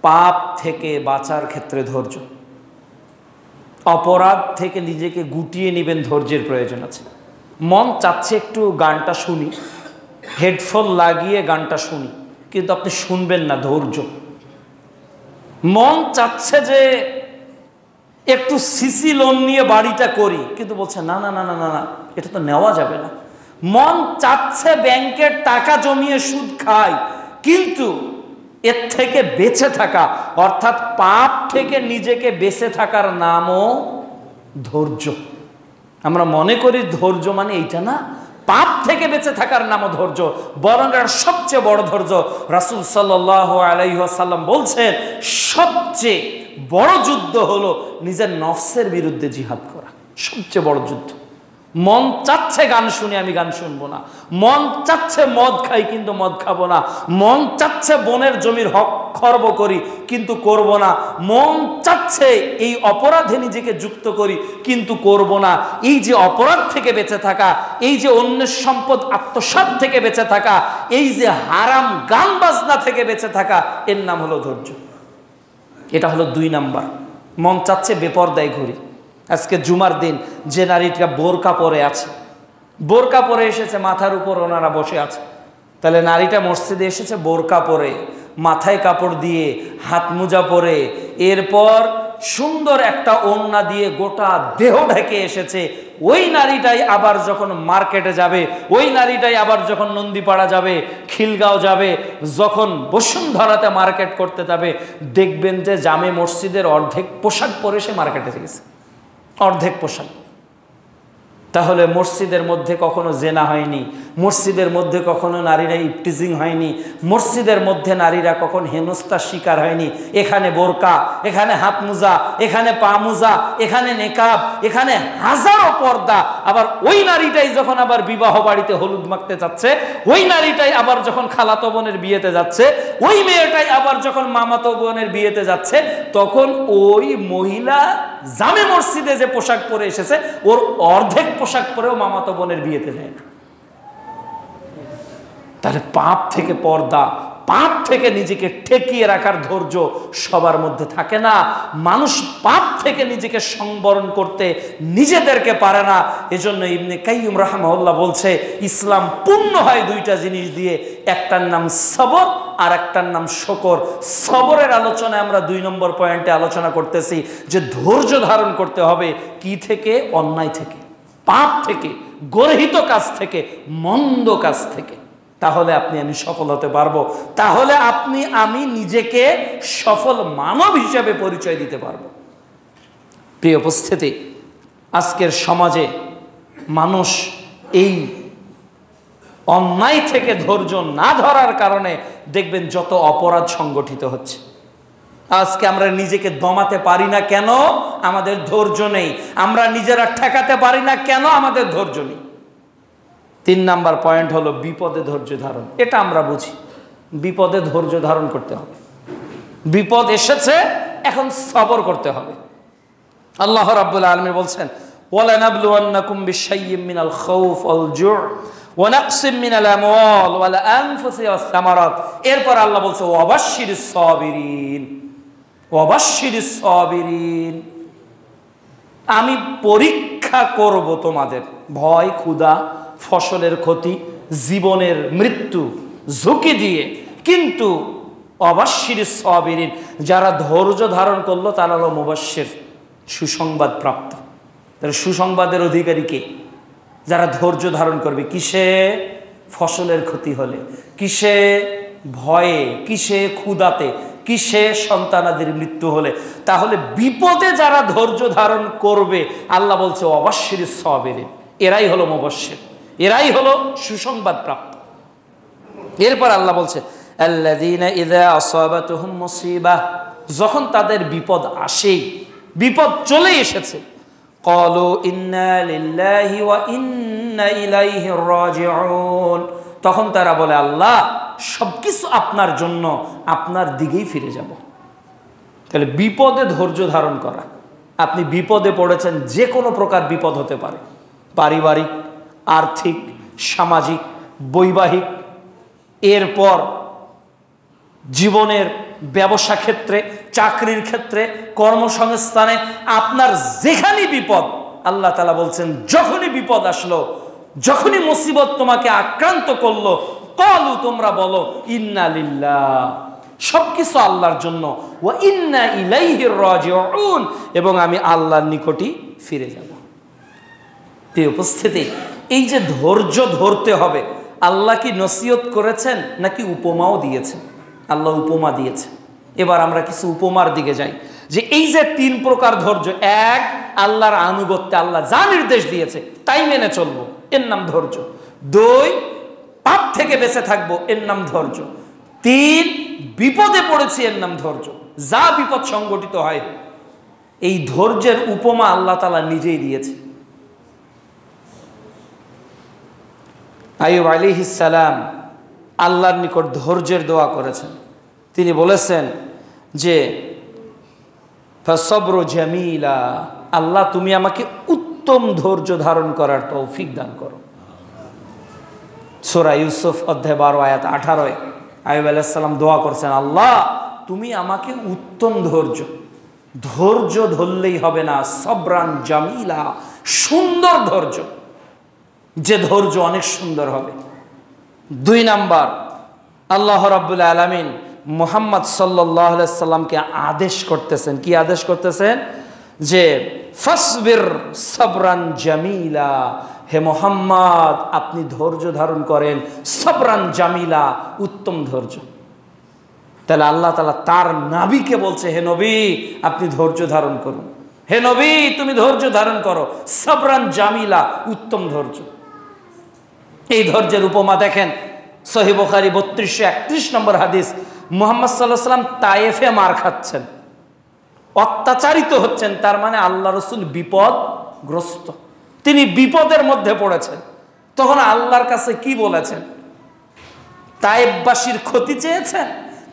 পাপ থেকে বাঁচার ক্ষেত্রে ধৈর্য। অপরাধ থেকে নিজেকে গুটিয়ে নেবেন, ধৈর্যের প্রয়োজন আছে। মন চাচ্ছে একটু গানটা শুনি, হেডফোন লাগিয়ে গানটা শুনি, কিন্তু আপনি শুনবেন না, ধৈর্য। মন চাচ্ছে যে একটু সিসি লোন নিয়ে বাড়িটা করি, কিন্তু বলছে না না না না না না, এটা তো নেওয়া যাবে না। মন চাচ্ছে ব্যাংকের টাকা জমিয়ে সুদ খাই, কিন্তু এর থেকে বেঁচে থাকা, অর্থাৎ পাপ থেকে নিজেকে বেঁচে থাকার নামও ধৈর্য। আমরা মনে করি ধৈর্য মানে এইটা না, পাপ থেকে বেঁচে থাকার নামও ধৈর্য, বরং এর সবচেয়ে বড় ধৈর্য। রাসূল সাল্লাল্লাহু আলাইহি ওয়াসাল্লাম বলছেন, সবচেয়ে বড় যুদ্ধ হলো নিজের নফসের বিরুদ্ধে জিহাদ করা, সবচেয়ে বড় যুদ্ধ। মন চাচ্ছে গান শুনে আমি গান শুনবো না, মন চাচ্ছে মদ খাই কিন্তু মদ খাবো না, মন চাচ্ছে বনের জমির হক খর্ব করি কিন্তু করব না, মন চাচ্ছে এই অপরাধে নিজেকে যুক্ত করি কিন্তু করব না। এই যে অপরাধ থেকে বেঁচে থাকা, এই যে অন্যের সম্পদ আত্মসাৎ থেকে বেঁচে থাকা, এই যে হারাম গান বাজনা থেকে বেঁচে থাকা, এর নাম হলো ধৈর্য। এটা হলো 2 নাম্বার। মন চাচ্ছে বেপরদায় ঘুরি। আজকে জুমার দিন যে নারীটা বোরকা পরে আছে, বোরকা পরে এসেছে, মাথার উপর ওনারা বসে আছে, তাহলে নারীটা মসজিদে এসেছে বোরকা পরে, মাথায় কাপড় দিয়ে, হাত মোজা পরে, এরপর সুন্দর একটা ওড়না দিয়ে গোটা দেহ ঢেকে এসেছে। ওই নারীটাই আবার যখন মার্কেটে যাবে, ওই নারীটাই আবার যখন নন্দীপাড়া যাবে, খিলগাঁও যাবে, যখন বসুন্ধরাতে মার্কেট করতে যাবে, দেখবেন যে জামে মসজিদের অর্ধেক পোশাক পরে সে মার্কেটে গেছে, অর্ধেক পোশাক। তাহলে মসজিদের মধ্যে কখনো জেনা হয়নি, মসজিদের মধ্যে কখনো নারীরা ইফটিজিং হয়নি, মসজিদের মধ্যে নারীরা কখন হেনস্থার শিকার হয়নি। এখানে বোরকা, এখানে হাত মোজা, এখানে পা মোজা, এখানে নেকাব, এখানে হাজারো পর্দা। আবার ওই নারীটাই যখন আবার বিবাহ বাড়িতে হলুদ মাখতে যাচ্ছে, ওই নারীটাই আবার যখন খালাতো বোনের বিয়েতে যাচ্ছে, ওই মেয়েটাই আবার যখন মামাতো বোনের বিয়েতে যাচ্ছে, তখন ওই মহিলা জামে মসজিদে যে পোশাক পরে এসেছে ওর অর্ধেক পোশাক পরেও মামাতো বোনের বিয়েতে যায় না। তাহলে পাপ থেকে পর্দা, পাপ থেকে নিজেকে ঠেকিয়ে রাখার ধৈর্য সবার মধ্যে থাকে না। মানুষ পাপ থেকে নিজেকে সংবরণ করতে নিজেদেরকে পারে না। এজন্য ইবনে কাইয়্যিম রাহিমাহুল্লাহ বলছে, ইসলাম পূর্ণ হয় 2টা জিনিস দিয়ে, একটার নাম সবর আর একটার নাম শকর। সবরের আলোচনায় আমরা 2 নম্বর পয়েন্টে আলোচনা করতেছি যে ধৈর্য ধারণ করতে হবে কি থেকে? অন্যায় থেকে, পাপ থেকে, গর্হিত কাজ থেকে, মন্দ কাজ থেকে। তাহলে আপনি আমি সফল হতে পারবো, তাহলে আপনি আমি নিজেকে সফল মানব হিসেবে পরিচয় দিতে পারবো। প্রিয় উপস্থিতি, আজকের সমাজে মানুষ এই অন্যায় থেকে ধৈর্য না ধরার কারণে দেখবেন যত অপরাধ সংগঠিত হচ্ছে। আজকে আমরা নিজেকে দমাতে পারি না কেন? আমাদের ধৈর্য নেই। আমরা নিজেরা ঠেকাতে পারি না কেন? আমাদের ধৈর্য নেই। 3 নাম্বার পয়েন্ট হলো বিপদে ধৈর্য ধারণ। এটা আমরা বুঝি, বিপদে ধৈর্য ধারণ করতে হবে। বিপদ এসেছে, এখন সবর করতে হবে। আল্লাহ রাব্বুল আলামিন বলছেন, ওয়ালানাবলুওয়ান্নাকুম বিশাইয়্যিম মিনাল খাউফ ওয়াল জু'আ ওয়া নাকসিম মিনাল আমওয়াল ওয়াল আনফুসি ওয়াস সামারাত। এরপর আল্লাহ বলছে, ওয়াবাশশিরিস সাবিরিন, ওয়াবাশশিরিস সাবিরিন। আমি পরীক্ষা করব তোমাদের, ভয়, ক্ষুধা, ফসলের ক্ষতি, জীবনের মৃত্যু ঝুঁকি দিয়ে, কিন্তু অবাশশিরিস সাবিরিন, যারা ধৈর্য ধারণ করলো তারা হলো মুবাশশির, সুসংবাদ প্রাপ্ত। তারা সুসংবাদের অধিকারী কে? যারা ধৈর্য ধারণ করবে। কিসে? ফসলের ক্ষতি হলে, কিসে? ভয়ে, কিসে? ক্ষুধাতে, কিসে? সন্তানাদের মৃত্যু হলে। তাহলে বিপদে যারা ধৈর্য ধারণ করবে, আল্লাহ বলছে অবাশশিরিস সাবিরিন, এরাই হলো মুবাশশির, এরাই হলো সুসংবাদ প্রাপ্ত। এরপর আল্লাহ বলছে, আল্লাযীনা ইযা আসাবাতুহুম মুসিবাহ, যখন তাদের বিপদ আসে, বিপদ চলে এসেছে, ক্বালু ইন্না লিল্লাহি ওয়া ইন্না ইলাইহি রাজিউন, তখন তারা বলে, আল্লাহ সবকিছু আপনার জন্য, আপনার দিকেই ফিরে যাব। তাহলে বিপদে ধৈর্য ধারণ করা। আপনি বিপদে পড়েছেন, যে কোনো প্রকার বিপদ হতে পারে, পারিবারিক, আর্থিক, সামাজিক, বৈবাহিক, এরপর জীবনের ব্যবসা ক্ষেত্রে, চাকরির ক্ষেত্রে, কর্মসংস্থানে, আপনার যেখানেই বিপদ, আল্লাহ তাআলা বলছেন যখনই বিপদ আসলো, যখনই মুসিবত তোমাকে আক্রান্ত করলো, ক্বালু, তোমরা বলো, ইন্না লিল্লাহ, সবকিছু আল্লাহর জন্য, ওয়া ইন্না ইলাইহি রাজিউন, এবং আমি আল্লাহর নিকটই ফিরে যাব। এই উপস্থিতি, এই যে ধৈর্য ধরতে হবে, আল্লাহ কি নসিহত করেছেন নাকি উপমাও দিয়েছেন? আল্লাহ উপমা দিয়েছে। এবার আমরা কিছু উপমার দিকে যাই। যে এই যে 3 প্রকার ধৈর্য, এক, আল্লাহর আনুগত্যে আল্লাহ যা নির্দেশ দিয়েছে তাই মেনে চলবো, এর নাম ধৈর্য। 2, পাপ থেকে বেঁচে থাকবো, এর নাম ধৈর্য। 3, বিপদে পড়েছি, এর নাম ধৈর্য। যা বিপদ সংগঠিত হয়, এই ধৈর্যের উপমা আল্লাহ তাআলা নিজেই দিয়েছে। আইয়ুব আলাইহিস সালাম আল্লাহর নিকট ধৈর্যের দোয়া করেছেন। তিনি বলেছেন যে ফাসবরু জামিলা, আল্লাহ তুমি আমাকে উত্তম ধৈর্য ধারণ করার তৌফিক দান করো। সূরা ইউসুফ অধ্যায় 12 আয়াত 18 আইয়ুব আলাইহিস সালাম দোয়া করছেন, আল্লাহ তুমি আমাকে উত্তম ধৈর্য ধরলেই হবে না, সবরান জামিলা, সুন্দর ধৈর্য, যে ধৈর্য অনেক সুন্দর হবে। 2 নাম্বার, আল্লাহ রাব্বুল আলামিন মুহাম্মদ সাল্লাল্লাহু আলাইহি সাল্লামকে আদেশ করতেছেন। কি আদেশ করতেছেন? যে ফাসবির সাবরান জামিলা, হে মুহাম্মদ আপনি ধৈর্য ধারণ করেন, সাবরান জামিলা, উত্তম ধৈর্য। তাহলে আল্লাহ তাআলা তার নবীকে বলছে, হে নবী আপনি ধৈর্য ধারণ করুন, হে নবী তুমি ধৈর্য ধারণ করো, সাবরান জামিলা, উত্তম ধৈর্য। এই ধৈর্যের উপমা দেখেন, সহিহ বুখারী 3231 নম্বর হাদিস, মুহাম্মদ সাল্লাল্লাহু আলাইহি ওয়াসাল্লাম তায়েফে মার খাচ্ছেন, অত্যাচারিত হচ্ছেন, তার মানে আল্লাহ রাসূল বিপদগ্রস্ত, তিনি বিপদের মধ্যে পড়েছেন। তখন আল্লাহর কাছে কি বলেছেন? তায়েফবাসীর ক্ষতি চেয়েছেন,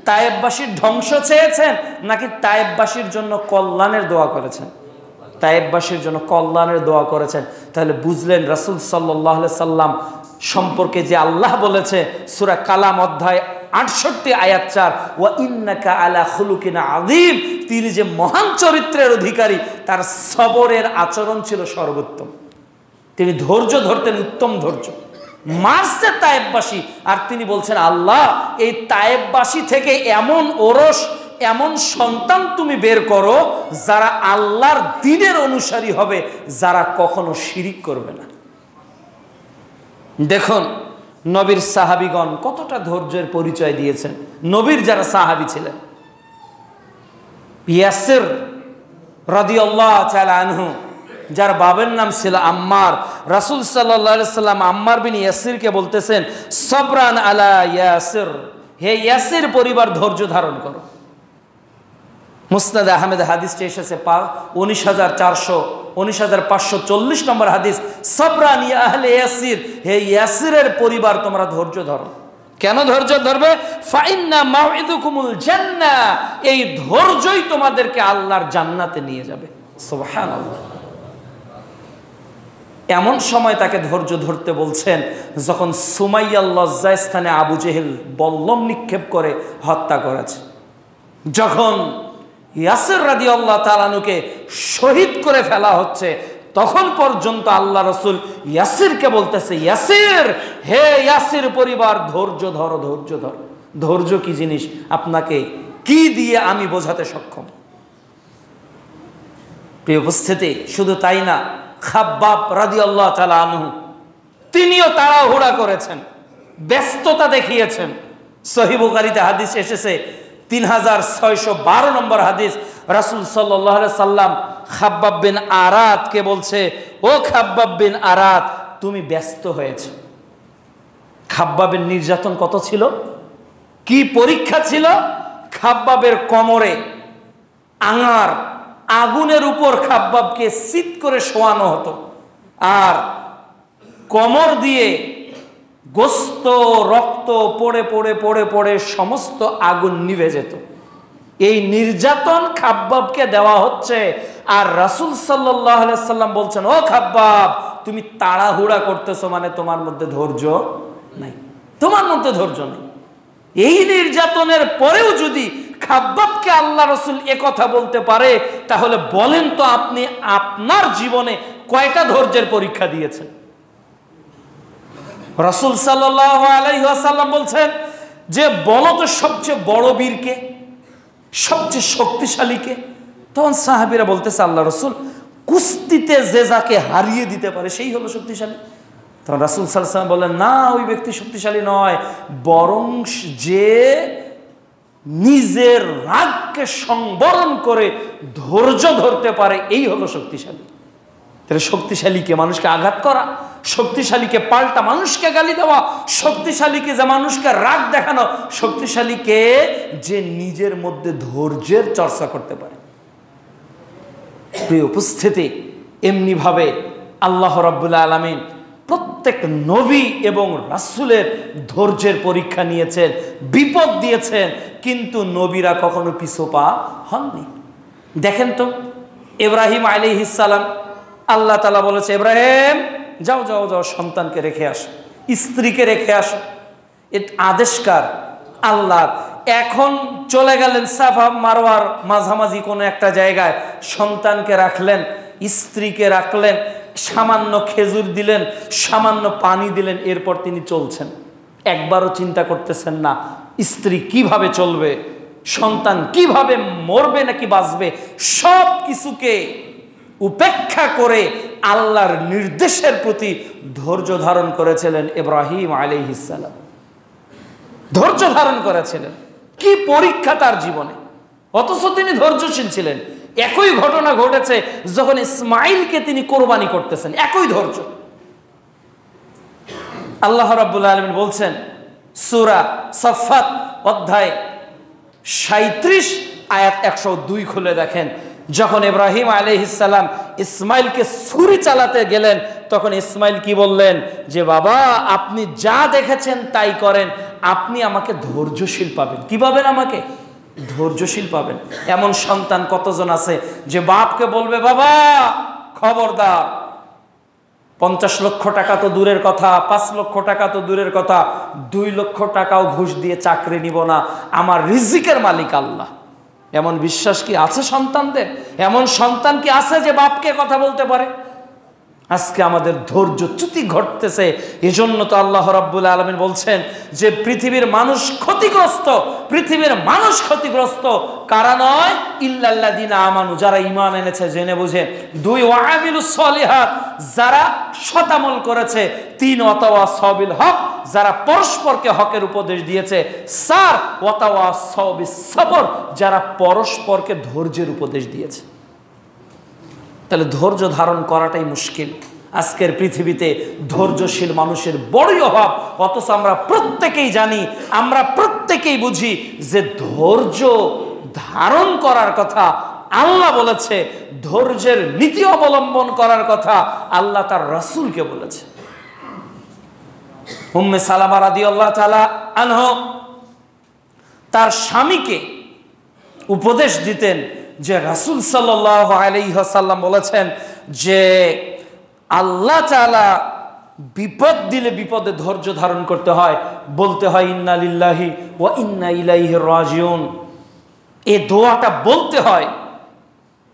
তায়েফবাসীর ধ্বংস চেয়েছেন, নাকি তায়েফবাসীর জন্য কল্যাণের দোয়া করেছেন? তায়েফবাসীর জন্য কল্যাণের দোয়া করেছেন। তাহলে বুঝলেন রাসূল সাল্লাল্লাহু আলাইহি সাল্লাম সম্পর্কে যে আল্লাহ বলেছে সূরা কালাম অধ্যায় 68 আয়াত 4, ওয়া ইন্নাকা আলা খুলুকিন আযীম, তিনি যে মহান চরিত্রের অধিকারী, তার সবরের আচরণ ছিল সর্বোত্তম, তিনি ধৈর্য ধরতেন, উত্তম ধৈর্য। মারছে তায়েফবাসী, আর তিনি বলছেন আল্লাহ এই তায়েফবাসী থেকে এমন ওরস, এমন সন্তান তুমি বের করো যারা আল্লাহর দ্বীনের অনুসারী হবে, যারা কখনো শিরিক করবে না। দেখুন নবীর সাহাবীগণ কতটা ধৈর্যের পরিচয় দিয়েছেন। নবীর যারা সাহাবী ছিলেন, ইয়াসির রাদিয়াল্লাহু তাআলা আনহু, যার বাবার নাম ছিল আম্মার, রাসূল সাল্লাল্লাহু আলাইহি সাল্লাম আম্মার বিন ইয়াসিরকে বলতেছেন, সাবরান আলা ইয়াসির, হে ইয়াসির পরিবার ধৈর্য ধারণ করো। মুসনাদ আহমেদ হাদিসটি এসেছে 19540 নম্বর হাদিস, সাবরান ইয়া আহলে ইয়াসির, হে ইয়াসিরের পরিবার তোমরা ধৈর্য ধরো। কেন ধৈর্য ধরবে? ফাইন্না মাউইদুকুমুল জান্নাহ, এই ধৈর্যই তোমাদেরকে আল্লাহর জান্নাতে নিয়ে যাবে। সুবহানাল্লাহ। এমন সময় তাকে ধৈর্য ধরতে বলছেন যখন সুমাইয়ার লজ্জাস্থানে আবু জেহেল বল্লম নিক্ষেপ করে হত্যা করেছে, যখন ইয়াসির রাদিয়াল্লাহু তাআলা আনহুকে শহীদ করে ফেলা হচ্ছে, তখন পর্যন্ত আল্লাহ রাসূল ইয়াসিরকে বলতেছে, ইয়াসির, হে ইয়াসির পরিবার ধৈর্য ধরো, ধৈর্য ধরো। ধৈর্য কি জিনিস আপনাকে কি দিয়ে আমি বোঝাতে সক্ষম। প্রিয় উপস্থিতি, শুধু তাই না, খাব্বাব রাদিয়াল্লাহু তাআলা আনহু তিনিও তাড়াহুড়া করেছেন, ব্যস্ততা দেখিয়েছেন। সহিহ বুখারীতে হাদিস এসেছে 3612 নম্বর হাদিস, রাসূল সাল্লাল্লাহু আলাইহি সাল্লাম খাব্বাব বিন আরাতকে বলছে, ও খাব্বাব বিন আরাত তুমি ব্যস্ত হয়েছো। খাব্বাবের নির্যাতন কত ছিল, কি পরীক্ষা ছিল। খাব্বাবের কোমরে আঙার, আগুনের উপর খাব্বাবকে সিট করে শোয়ানো হতো, আর কোমর দিয়ে গোস্ত রক্ত পড়ে পড়ে পড়ে পড়ে সমস্ত আগুন নিভে যেত। এই নির্যাতন খাব্বাবকে দেওয়া হচ্ছে, আর রাসূল সাল্লাল্লাহু আলাইহি সাল্লাম বলছেন, ও খাব্বাব তুমি তাড়াহুড়া করতেছো, মানে তোমার মধ্যে ধৈর্য নাই, তোমার মধ্যে ধৈর্য নেই। এই নির্যাতনের পরেও যদি খাব্বাবকে আল্লাহ রাসূল একথা বলতে পারে, তাহলে বলেন তো আপনি আপনার জীবনে কয়টা ধৈর্যের পরীক্ষা দিয়েছেন? রাসূল সাল্লাল্লাহু আলাইহি ওয়াসাল্লাম বলছেন যে বলো তো সবচেয়ে বড় বীরকে, সবচেয়ে শক্তিশালীকে? তখন সাহাবীরা বলতেছে, আল্লাহ রাসূল কুস্তিতে যে যাকে হারিয়ে দিতে পারে সেই হলো শক্তিশালী। তখন রাসূল সাল্লাল্লাহু আলাইহি ওয়াসাল্লাম বললেন, না ওই ব্যক্তি শক্তিশালী নয়, বরং যে নিজের রাগকে সংবরণ করে ধৈর্য ধরতে পারে, এই হলো শক্তিশালী। তাহলে শক্তিশালীকে মানুষকে আঘাত করা, শক্তিশালীকে পাল্টা মানুষকে গালি দেওয়া, শক্তিশালীকে যে মানুষকে রাগ দেখানো, শক্তিশালীকে যে নিজের মধ্যে ধৈর্যের চর্চা করতে পারে। প্রিয় উপস্থিতি, এমনিভাবে আল্লাহ রাব্বুল আলামিন প্রত্যেক নবী এবং রাসূলের ধৈর্যের পরীক্ষা নিয়েছেন, বিপদ দিয়েছেন, কিন্তু নবীরা কখনো পিছপা হননি। দেখেন তো, ইব্রাহিম আলাইহিস সালাম, আল্লাহ তাআলা বলেছে, ইব্রাহিম যাও যাও যাও, সন্তানকে রেখে আসো, স্ত্রীকে রেখে আসো। এটা আদেশকার আল্লাহ। এখন চলে গেলেন সাফা মারওয়ার মাঝামাঝি কোনো একটা জায়গায়, সন্তানকে রাখলেন, স্ত্রীকে রাখলেন, সামান্য খেজুর দিলেন, সামান্য পানি দিলেন, এরপর তিনি চলছেন। একবারও চিন্তা করতেছেন না স্ত্রী কিভাবে চলবে, সন্তান কিভাবে মরবে নাকি বাঁচবে। সব কিছুকে উপেক্ষা করে আল্লাহর নির্দেশের প্রতি ধৈর্য ধারণ করেছিলেন ইব্রাহিম আলাইহিস সালাম। ধৈর্য ধারণ করেছিলেন, কি পরীক্ষা তার জীবনে, অথচ তিনি ধৈর্যশীল ছিলেন। একই ঘটনা ঘটেছে যখন ইসমাইলকে তিনি কোরবানি করতেছেন, একই ধৈর্য। আল্লাহ রাব্বুল আলামিন বলছেন সূরা সাফফাত অধ্যায় 37 আয়াত 102 খুলে দেখেন। যখন ইব্রাহিম আলাইহিস সালাম ইসমাইলকে ছুরি চালাতে গেলেন, তখন ইসমাইল কি বললেন, যে বাবা আপনি যা দেখেছেন তাই করেন, আপনি আমাকে ধৈর্যশীল পাবেন। কি পাবেন? আমাকে ধৈর্যশীল পাবেন। এমন সন্তান কতজন আছে যে বাপকে বলবে, বাবা খবরদার, 50 লক্ষ টাকা তো দূরের কথা, 5 লক্ষ টাকা তো দূরের কথা, 2 লক্ষ টাকাও ঘুষ দিয়ে চাকরি নিব না, আমার রিজিকের মালিক আল্লাহ। এমন বিশ্বাস কি আছে সন্তানদের? এমন সন্তান কি আছে যে বাপকে কথা বলতে পারে? আজকে আমাদের ধৈর্যচ্যুতি ঘটতেছে। এজন্য তো আল্লাহ রাব্বুল আলামিন বলছেন যে পৃথিবীর মানুষ ক্ষতিগ্রস্ত, পৃথিবীর মানুষ ক্ষতিগ্রস্ত কারা নয়, ইল্লাল্লাযিনা আমানু, যারা ঈমান এনেছে জেনে বুঝে। 2 ওয়া আমিলুস সলিহাত, যারা সতামল করেছে। 3 ওয়াতাওয়াসাউ বিল হক, যারা পরস্পরকে হকের উপদেশ দিয়েছে। 4 ওয়াতাওয়াসাউ বিস সবর, যারা পরস্পরকে ধৈর্যের উপদেশ দিয়েছে। তাহলে ধৈর্য ধারণ করাটাই মুশকিল। আজকের পৃথিবীতে ধৈর্যশীল মানুষের বড়ই অভাব, অথচ আমরা প্রত্যেকেই জানি, আমরা প্রত্যেকেই বুঝি যে ধৈর্য ধারণ করার কথা আল্লাহ বলেছে, ধৈর্যের নীতি অবলম্বন করার কথা আল্লাহ তার রাসূলকে বলেছে। উম্মে সালামা রাদিয়াল্লাহু তাআলা আনহা তার স্বামীকে উপদেশ দিতেন যে রাসূল সাল্লাল্লাহু আলাইহি ওয়াসাল্লাম বলেছেন যে আল্লাহ তাআলা বিপদ দিলে বিপদে ধৈর্য ধারণ করতে হয়, বলতে হয় ইন্না লিল্লাহি ওয়া ইন্না ইলাইহি রাজিউন। এই দোয়াটা বলতে হয়।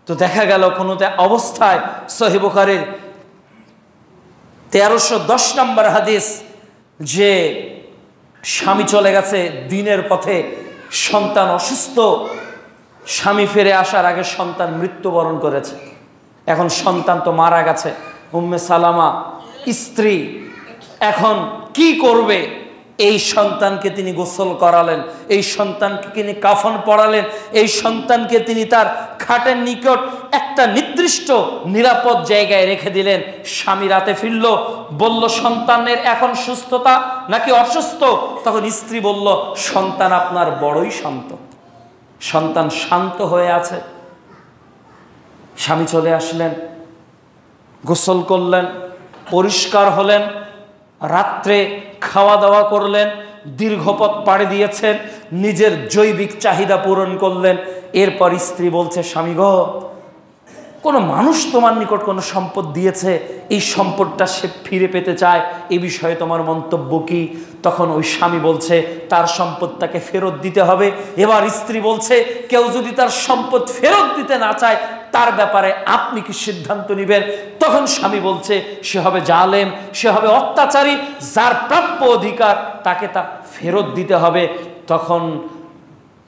তো দেখা গেল কোনো অবস্থায় সহিহ বুখারীর 1310 নম্বর হাদিস, যে স্বামী চলে গেছে দিনের পথে, সন্তান অসুস্থ, স্বামী ফিরে আসার আগে সন্তান মৃত্যুবরণ করেছে, এখন সন্তান তো মারা গেছে। উম্মে সালামা স্ত্রী এখন কি করবে? এই সন্তানকে তিনি গোসল করালেন, এই সন্তানকে তিনি কাফন পরালেন, এই সন্তানকে তিনি তার খাটের নিকট একটা নির্দিষ্ট নিরাপদ জায়গায় রেখে দিলেন। স্বামী রাতে ফিরল, বলল সন্তানের এখন সুস্থতা নাকি অসুস্থ? তখন স্ত্রী বলল সন্তান আপনার বড়ই শান্ত, সন্তান শান্ত হয়ে আছে। স্বামী চলে আসলেন, গোসল করলেন, পরিষ্কার হলেন, রাত্রে খাওয়া দাওয়া করলেন, দীর্ঘ পথ পাড়ি দিয়েছেন, নিজের জৈবিক চাহিদা পূরণ করলেন। এরপর স্ত্রী বলছে, স্বামী গো, কোনো মানুষ তোমার নিকট কোনো সম্পদ দিয়েছে, এই সম্পদটা সে ফিরে পেতে চায়, এ বিষয়ে তোমার মন্তব্য কি? তখন ওই স্বামী বলছে তার সম্পদ তাকে ফেরত দিতে হবে। এবার স্ত্রী বলছে কেউ যদি তার সম্পদ ফেরত দিতে না চায় তার ব্যাপারে আপনি কি সিদ্ধান্ত নেবেন? তখন স্বামী বলছে সে হবে জালেম, সে হবে অত্যাচারী, যার প্রাপ্য অধিকার তাকে তা ফেরত দিতে হবে। তখন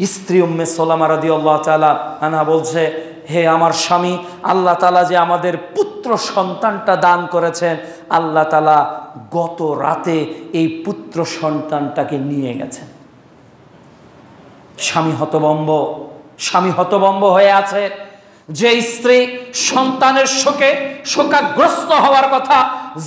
স্ত্রী উম্মে সালামা রাদিয়াল্লাহু তাআলা আনহা বলছে, হে আমার স্বামী, আল্লাহ তাআলা যে আমাদের পুত্র সন্তানটা দান করেছেন, আল্লাহ তাআলা গত রাতে এই পুত্র সন্তানটাকে নিয়ে গেছেন। স্বামী হতভম্ব হয়ে আছে। যে স্ত্রী সন্তানের শোকে শোকাগ্রস্ত হওয়ার কথা,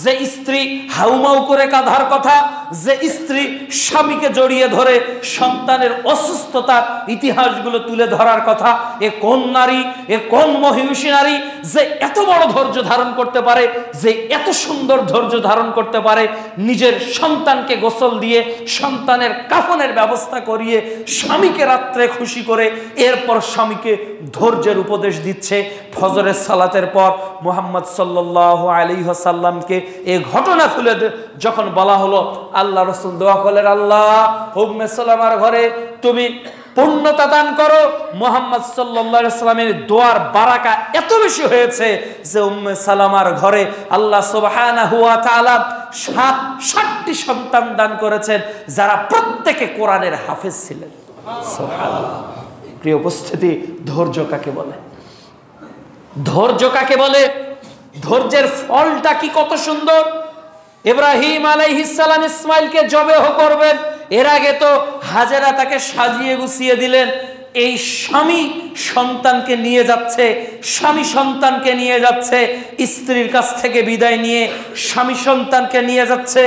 যে স্ত্রী হাউমাউ করে কাঁদার কথা, যে স্ত্রী স্বামীকে জড়িয়ে ধরে সন্তানের অসুস্থতার ইতিহাসগুলো তুলে ধরার কথা, এ কোন নারী, এ কোন মহিষী নারী যে এত বড় ধৈর্য ধারণ করতে পারে, যে এত সুন্দর ধৈর্য ধারণ করতে পারে, নিজের সন্তানকে গোসল দিয়ে সন্তানের কাফনের ব্যবস্থা করিয়ে স্বামীকে রাত্রে খুশি করে এরপর স্বামীকে ধৈর্যের উপদেশ দিচ্ছে। ফজরের সালাতের পর মুহাম্মদ সাল্লাল্লাহু আলাইহি ওয়াসাল্লামকে এই ঘটনা খুলে যখন বলা হলো, আল্লাহ রাসূল দোয়া করলেন, আল্লাহ উম্মে সালামার ঘরে তুমি পূর্ণতা দান করো। মুহাম্মদ সাল্লাল্লাহু আলাইহি ওয়াসাল্লামের দোয়ার বারাকা এত বেশি হয়েছে যে উম্মে সালামার ঘরে আল্লাহ সুবহানাহু ওয়া তাআলা 7টি সন্তান দান করেছেন, যারা প্রত্যেকে কোরআনের হাফেজ ছিলেন। সুবহানাল্লাহ। প্রিয় উপস্থিতি, ধৈর্য কাকে বলে? ধৈর্য কাকে বলে? ধৈর্যের ফলটা কি কত সুন্দর! ইব্রাহিম আলাইহিস সালাম ইসমাইলকে জবেহ করবেন, এর আগে তো হাজেরা তাকে সাজিয়ে গুছিয়ে দিলেন। এই স্বামী সন্তানকে নিয়ে যাচ্ছে, স্বামী সন্তানকে নিয়ে যাচ্ছে, স্ত্রীর কাছ থেকে বিদায় নিয়ে স্বামী সন্তানকে নিয়ে যাচ্ছে,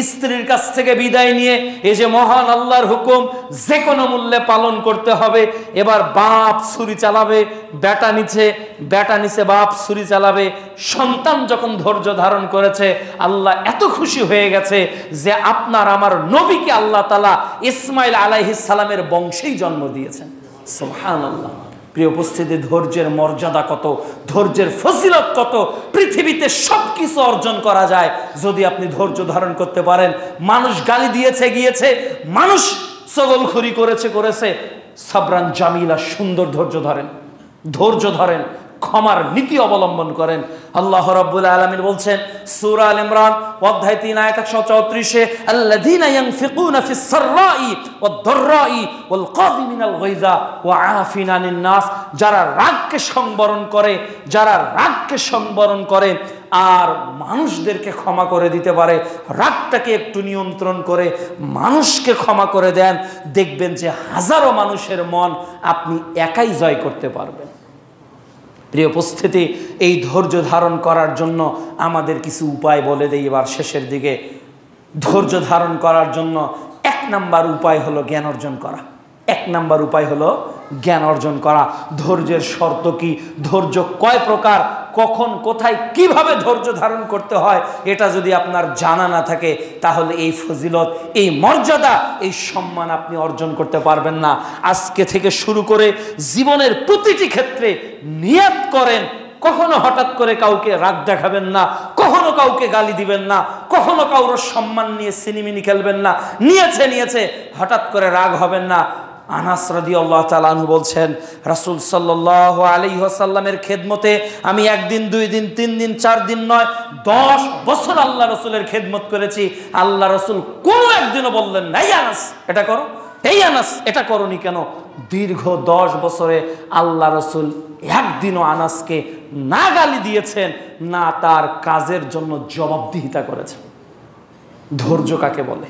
স্ত্রীর কাছ থেকে বিদায় নিয়ে। এই যে মহান আল্লাহর হুকুম যে কোনো মূল্যে পালন করতে হবে। এবার বাপ ছুরি চালাবে, বেটা নিচে বাপ ছুরি চালাবে। সন্তান যখন ধৈর্য ধারণ করেছে, আল্লাহ এত খুশি হয়ে গেছে যে আপনার আমার নবীকে আল্লাহ তাআলা ইসমাইল আলাইহিস সালামের বংশেই জন্ম দিয়েছেন। সুবহানাল্লাহ। প্রিয় উপস্থিতি, ধৈর্যের মর্যাদা কত, ধৈর্যের ফজিলত কত! পৃথিবীতে সবকিছু অর্জন করা যায় যদি আপনি ধৈর্য ধারণ করতে পারেন। মানুষ গালি দিয়েছে গিয়েছে, মানুষ চগলখড়ি করেছে, সাবরান জামিলা, সুন্দর ধৈর্য ধরেন, ক্ষমার নীতি অবলম্বন করেন। আল্লাহ রাব্বুল আলামিন বলছেন সূরা আল ইমরান অধ্যায় 3 আয়াত 134, আল্লাযীনা ইয়ানফিকুনা ফিস সাররাই ওয়াদ দাররাই ওয়াল কাযিমিনাল গায়যা ওয়া আফিনা আনিন নাস, যারা রাগকে সংবরণ করে আর মানুষদেরকে ক্ষমা করে দিতে পারে, রাগটাকে একটু নিয়ন্ত্রণ করে মানুষকে ক্ষমা করে দেন, দেখবেন যে হাজারো মানুষের মন আপনি একাই জয় করতে পারবেন। প্রিয় উপস্থিতি, এই ধৈর্য ধারণ করার জন্য আমাদের কিছু উপায় বলে দেই এবার শেষের দিকে। ধৈর্য ধারণ করার জন্য 1 নাম্বার উপায় হলো জ্ঞান অর্জন করা। ধৈর্যের শর্ত কি, ধৈর্য কয় প্রকার, কখন কোথায় কিভাবে ধৈর্য ধারণ করতে হয়, এটা যদি আপনার জানা না থাকে তাহলে এই ফজিলত, এই মর্যাদা, এই সম্মান আপনি অর্জন করতে পারবেন না। আজকে থেকে শুরু করে জীবনের প্রতিটি ক্ষেত্রে নিয়ত করেন, কখনো হঠাৎ করে কাউকে রাগ দেখাবেন না, কখনো কাউকে গালি দিবেন না, কখনো কারোর সম্মান নিয়ে সিনিমিনি খেলবেন না। নিয়েছে হঠাৎ করে রাগ হবেন না। আনাস রাদিয়াল্লাহু তাআলা আনহু বলছেন, রাসূল সাল্লাল্লাহু আলাইহি ওয়াসাল্লামের খেদমতে আমি 1 দিন 2 দিন 3 দিন 4 দিন নয় 10 বছর আল্লাহ রাসূলের খেদমত করেছি। আল্লাহ রাসূল কোনো একদিনও বললেন না, এই আনাস এটা করো, এই আনাস এটা করোনি কেন? দীর্ঘ 10 বছরে আল্লাহ রাসূল একদিনও আনাসকে না গালি দিয়েছেন, না তার কাজের জন্য জবাবদিহিতা করেছেন। ধৈর্য কাকে বলে?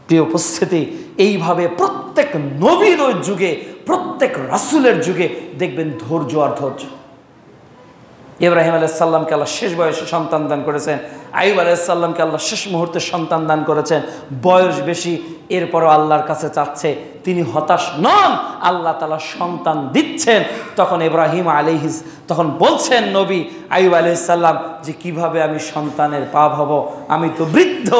প্রিয় উপস্থিতি, এইভাবে প্রত্যেক নবীর যুগে, প্রত্যেক রাসূলের যুগে দেখবেন ধৈর্য আর ধৈর্য। ইব্রাহিম আলাইহিস সালামকে আল্লাহ শেষ বয়সে সন্তান দান করেছেন, আইয়ুব আলাইহিস সালামকে আল্লাহ শেষ মুহূর্তে সন্তান দান করেছেন। বয়স বেশি, এরপরও আল্লাহর কাছে চাচ্ছে, তিনি হতাশ নন, আল্লাহ তাআলা সন্তান দিচ্ছেন। তখন বলছেন নবী আইয়ুব আলাইহিস সালাম যে কিভাবে আমি সন্তানের পাপ হব, আমি তো বৃদ্ধ,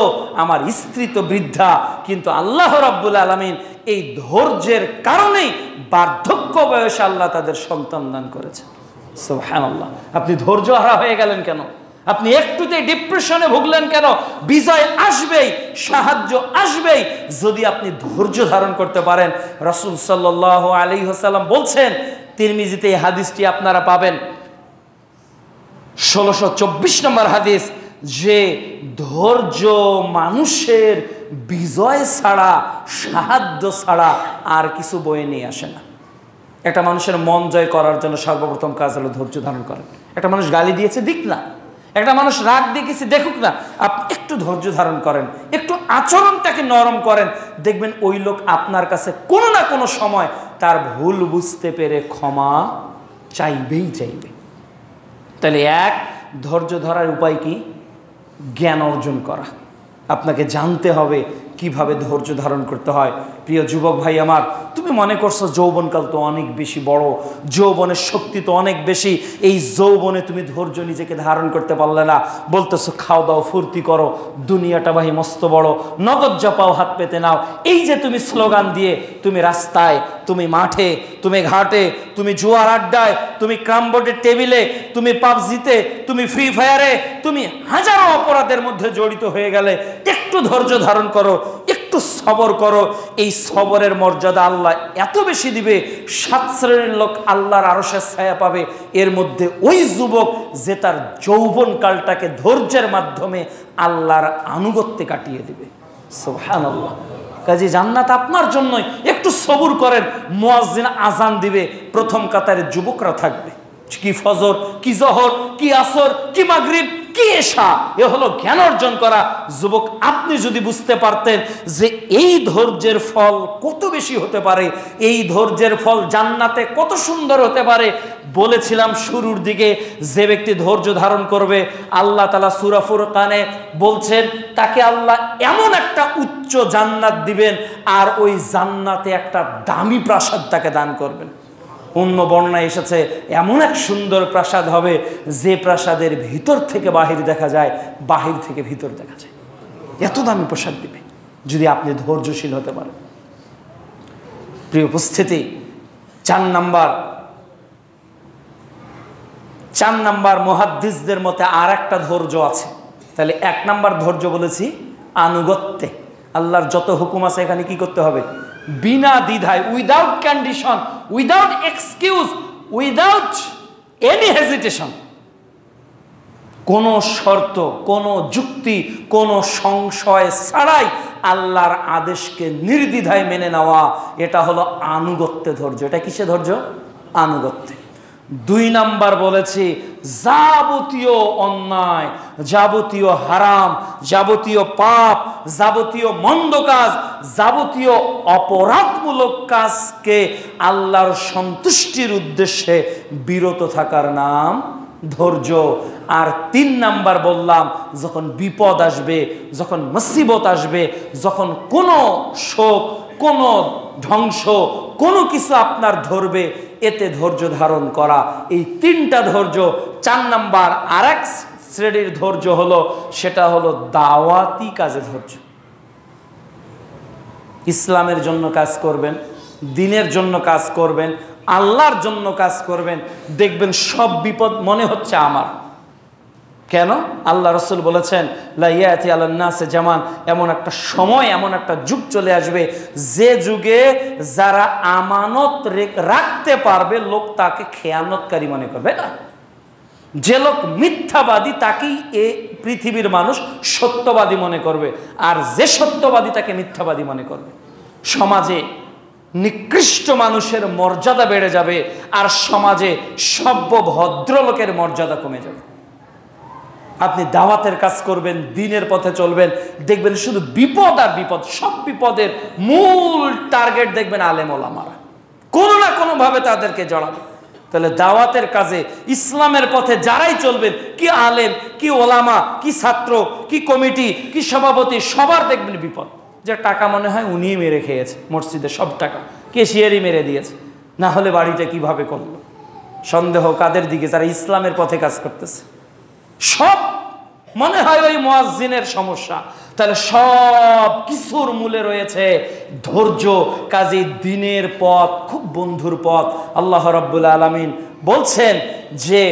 আমার স্ত্রী তো বৃদ্ধা। কিন্তু আল্লাহ রাব্বুল আলামিন এই ধৈর্যের কারণেই বার্ধক্য বয়সে আল্লাহ তাদের সন্তান দান করেছেন। সুবহানাল্লাহ। আপনি ধৈর্য হারা হয়ে গেলেন কেন? আপনি একটুতেই ডিপ্রেশনে ভুগলেন কেন? বিজয় আসবেই, সাহায্য আসবেই যদি আপনি ধৈর্য ধারণ করতে পারেন। রাসূল সাল্লাল্লাহু আলাইহি ওয়াসাল্লাম বলছেন, তিরমিজিতে এই হাদিসটি আপনারা পাবেন, 1624 নম্বর হাদিস, যে ধৈর্য মানুষের বিজয় ছাড়া, সাহায্য ছাড়া আর কিছু বয়ে নিয়ে আসে না। একটা মানুষের মন জয় করার জন্য সর্বপ্রথম কাজ হলো ধৈর্য ধারণ করা। একটা মানুষ গালি দিয়েছে, দিক না। একটা মানুষ রাগ দেখেছি দেখুক না, আপনি একটু ধৈর্য ধারণ করেন, একটু আচরণটাকে নরম করেন, দেখবেন ওই লোক আপনার কাছে কোনো না কোনো সময় তার ভুল বুঝতে পেরে ক্ষমা চাইবেই চাইবে। তাহলে এক, ধৈর্য ধরার উপায় কি? জ্ঞান অর্জন করা। আপনাকে জানতে হবে কিভাবে ধৈর্য ধারণ করতে হয়। প্রিয় যুবক ভাই আমার, তুমি মনে করছো যৌবনকাল তো অনেক বেশি বড়, যৌবনের শক্তি তো অনেক বেশি, এই যৌবনে তুমি ধৈর্য নিজেকে ধারণ করতে পারলে না, বলতেছো খাও দাও ফুর্তি করো, দুনিয়াটা ভাই মস্ত বড়, নগদ জপাও হাত পেতে নাও। এই যে তুমি স্লোগান দিয়ে তুমি রাস্তায়, তুমি মাঠে, তুমি ঘাটে, তুমি জুয়ার আড্ডায়, তুমি ক্রামবোর্ডের টেবিলে, তুমি পাবজিতে, তুমি ফ্রি ফায়ারে, তুমি হাজারো অপরাধের মধ্যে জড়িত হয়ে গেলে একটু ধৈর্য ধারণ করো, একটু সবর করো। এই সবরের মর্যাদা আল্লাহ এত বেশি দিবে, 7 শ্রেণীর লোক আল্লাহর আরশের ছায়া পাবে। এর মধ্যে ওই যুবক যে তার যৌবনকালটাকে ধৈর্যের মাধ্যমে আল্লাহর আনুগত্যে কাটিয়ে দিবে। সুবহানাল্লাহ। কাজে জান্নাত আপনার জন্যই। একটু সবুর করেন, মুয়াজ্জিন আজান দিবে, প্রথম কাতারে যুবকরা থাকবে। কি ফজর, কি জহর, কি আসর, কি মাগরিব, কি এশা, এ হলো জ্ঞান অর্জন করা। যুবক, আপনি যদি বুঝতে পারতেন যে এই ধৈর্যের ফল কত বেশি হতে পারে, এই ধৈর্যের ফল জান্নাতে কত সুন্দর হতে পারে। বলেছিলাম শুরুর দিকে, যে ব্যক্তি ধৈর্য ধারণ করবে আল্লাহ তাআলা সূরা ফুরকানে বলছেন তাকে আল্লাহ এমন একটা উচ্চ জান্নাত দিবেন, আর ওই জান্নাতে একটা দামি প্রাসাদ তাকে দান করবেন। অন্য বর্ণনায় এসেছে এমন এক সুন্দর প্রাসাদ হবে যে প্রাসাদের ভিতর থেকে বাহির দেখা যায়, বাহির থেকে ভিতর দেখা যায়। এত দামি প্রাসাদ দিবে যদি আপনি ধৈর্যশীল হতে পারেন। প্রিয় উপস্থিতি, 4 নাম্বার মুহাদ্দিসদের মতে আর একটা ধৈর্য আছে। তাহলে 1 নাম্বার ধৈর্য বলেছি আনুগত্যে। আল্লাহর যত হুকুম আছে এখানে কি করতে হবে? বিনা দ্বিধায়, without condition, without excuse, without any hesitation, কোনো শর্ত, কোনো যুক্তি, কোনো সংশয় ছাড়াই আল্লাহর আদেশকে নির্দ্বিধায় মেনে নেওয়া, এটা হলো আনুগত্যে ধৈর্য। এটা কিসে ধৈর্য? আনুগত্যে। 2 নাম্বার বলেছি যাবতীয় অন্যায়, যাবতীয় হারাম, যাবতীয় পাপ, যাবতীয় মন্দ কাজ, যাবতীয় অপরাধমূলক কাজকে আল্লাহর সন্তুষ্টির উদ্দেশ্যে বিরত থাকার নাম ধৈর্য। আর 3 নাম্বার বললাম, যখন বিপদ আসবে, যখন মুসিবত আসবে, যখন কোনো শোক, কোনো ধ্বংস, কোনো কিছু আপনার ধরবে, এতে ধৈর্য ধারণ করা। এই 3টা ধৈর্য। 4 নাম্বার আরেক শ্রেণীর ধৈর্য হলো, সেটা হলো দাওয়াতি কাজে ধৈর্য। ইসলামের জন্য কাজ করবেন, দ্বীনের জন্য কাজ করবেন, আল্লাহর জন্য কাজ করবেন, দেখবেন সব বিপদ মনে হচ্ছে আমার। কেন? আল্লাহ রাসূল বলেছেন লা ইয়াতি আলান নাসে জামান, এমন একটা সময়, এমন একটা যুগ চলে আসবে যে যুগে যারা আমানত রাখতে পারবে লোক তাকে খেয়ানতকারী মনে করবে না। যে লোক মিথ্যাবাদী তাকেই এই পৃথিবীর মানুষ সত্যবাদী মনে করবে, আর যে সত্যবাদী তাকে মিথ্যাবাদী মনে করবে। সমাজে নিকৃষ্ট মানুষের মর্যাদা বেড়ে যাবে, আর সমাজে সভ্য ভদ্রলোকের মর্যাদা কমে যাবে। আপনি দাওয়াতের কাজ করবেন, দ্বীনের পথে চলবেন, দেখবেন শুধু বিপদ আর বিপদ। সব বিপদের মূল টার্গেট দেখবেন আলেম ওলামারা, কোনো না কোনো ভাবে তাদেরকে জড়াবে। তাহলে দাওয়াতের কাজে, ইসলামের পথে যারাই চলবেন, কি আলেম, কি ওলামা, কি ছাত্র, কি কমিটি, কি সভাপতি, সবার দেখবেন বিপদ। যে টাকা মনে হয় উনিই মেরে খেয়েছে, মসজিদে সব টাকা কেশিয়ারই মেরে দিয়েছে, না হলে বাড়িটা কিভাবে করলো। সন্দেহ কাদের দিকে? যারা ইসলামের পথে কাজ করতেছে। সব মনে হয় ওই মুয়াজ্জিনের সমস্যা। তাহলে সব কিছুর মূলে রয়েছে ধৈর্য। কাজে দ্বীনের পথ খুব বন্ধুর পথ। আল্লাহ রাব্বুল আলামিন বলছেন যে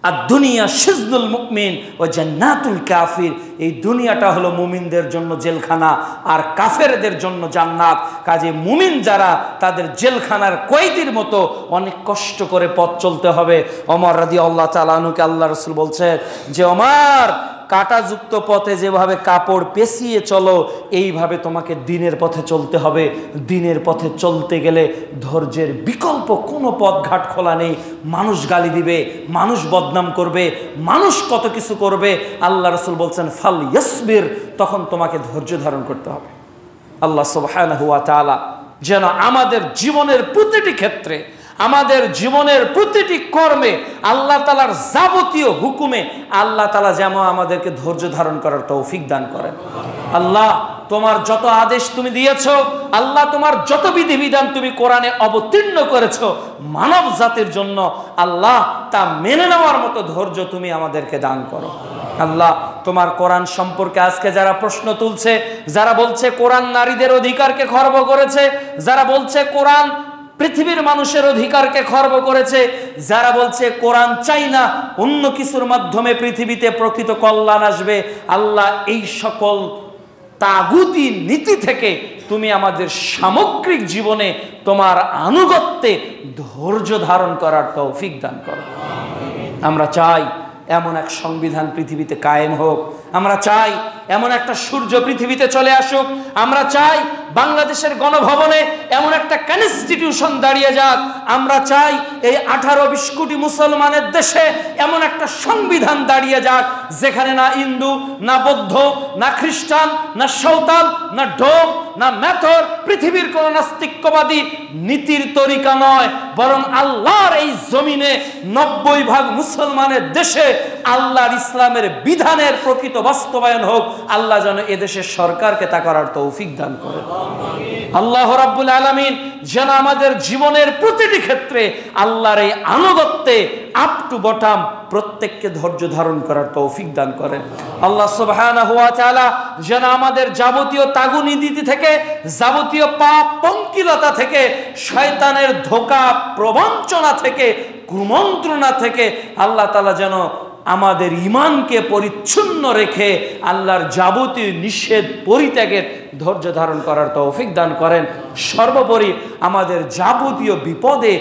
আর দুনিয়া সিজনুল মুমিন ও জান্নাতুল কাফির, এই দুনিয়াটা হলো মুমিনদের জন্য জেলখানা, আর কাফেরদের জন্য জান্নাত। কাজে মুমিন যারা, তাদের জেলখানার কয়েদির মতো অনেক কষ্ট করে পথ চলতে হবে। ওমর রাদিয়াল্লাহু তাআলা আনহুকে আল্লাহ রাসূল বলছেন যে ওমর, কাঁটাযুক্ত পথে যেভাবে কাপড় পেঁচিয়ে চলো, এইভাবে তোমাকে দিনের পথে চলতে হবে। দিনের পথে চলতে গেলে ধৈর্যের বিকল্প কোনো পথঘাট খোলা নেই। মানুষ গালি দিবে, মানুষ বদনাম করবে, মানুষ কত কিছু করবে। আল্লাহ রাসূল বলছেন ফাল ইয়াসবির, তখন তোমাকে ধৈর্য ধারণ করতে হবে। আল্লাহ সুবহানাহু ওয়া তাআলা যেন আমাদের জীবনের প্রতিটি ক্ষেত্রে, আমাদের জীবনের প্রতিটি কর্মে, আল্লাহ তাআলার যাবতীয় হুকুমে আল্লাহ তাআলা যেন আমাদেরকে ধৈর্য ধারণ করার তৌফিক দান করেন। আল্লাহ তোমার যত আদেশ তুমি দিয়েছো, আল্লাহ তোমার যত বিধিবিধান তুমি কোরআনে অবতীর্ণ করেছো মানব জাতির জন্য, আল্লাহ তা মেনে নেওয়ার মতো ধৈর্য তুমি আমাদেরকে দান করো। আল্লাহ তোমার কোরআন সম্পর্কে আজকে যারা প্রশ্ন তুলছে, যারা বলছে কোরআন নারীদের অধিকারকে খর্ব করেছে, যারা বলছে কোরআন পৃথিবীর মানুষের অধিকারকে খর্ব করেছে, যারা বলছে কোরআন চাই না, অন্য কিছুর মাধ্যমে পৃথিবীতে প্রকৃত কল্যাণ আসবে, আল্লাহ এই সকল তাগুতি নীতি থেকে তুমি আমাদের সামগ্রিক জীবনে তোমার আনুগত্যে ধৈর্য ধারণ করার তৌফিক দান করো। আমরা চাই এমন এক সংবিধান পৃথিবীতে কায়েম হোক, আমরা চাই এমন একটা সূর্য পৃথিবীতে চলে আসুক, আমরা চাই বাংলাদেশের গণভবনে এমন একটা কনস্টিটিউশন দাঁড়িয়ে যাক, আমরা চাই এই 18-20 কোটি মুসলমানের দেশে এমন একটা সংবিধান দাঁড়িয়ে যাক যেখানে না হিন্দু, না বৌদ্ধ, না খ্রিস্টান, না সাঁওতাল, না ডোম, না মেথর, পৃথিবীর কোন নাস্তিক্যবাদী নীতির তরিকা নয়, বরং আল্লাহর এই জমিনে 90% মুসলমানের দেশে আল্লাহর ইসলামের বিধানের প্রকৃত বাস্তবায়ন হোক। আল্লাহ যেন এদেশের সরকারকে তা করার তৌফিক দান করেন। আল্লাহ রাব্বুল আলামিন যেন আমাদের জীবনের প্রতিটি ক্ষেত্রে আল্লাহর এই আনুগত্যে আপ টু বটম প্রত্যেককে ধৈর্য ধারণ করার তৌফিক দান করেন। আল্লাহ সুবহানাহু ওয়া তাআলা যেন আমাদের যাবতীয় তাগুনীতি থেকে, যাবতীয় পাপ পঙ্কিলতা থেকে, শয়তানের ধোঁকা প্রবঞ্চনা থেকে, কুমন্ত্রণা থেকে আল্লাহ তাআলা যেন আমাদের ঈমানকে পরিচ্ছন্ন রেখে আল্লাহর যাবতীয় নিষেধ পরিত্যাগের ধৈর্য ধারণ করার তৌফিক দান করেন। সর্বোপরি আমাদের যাবতীয় বিপদে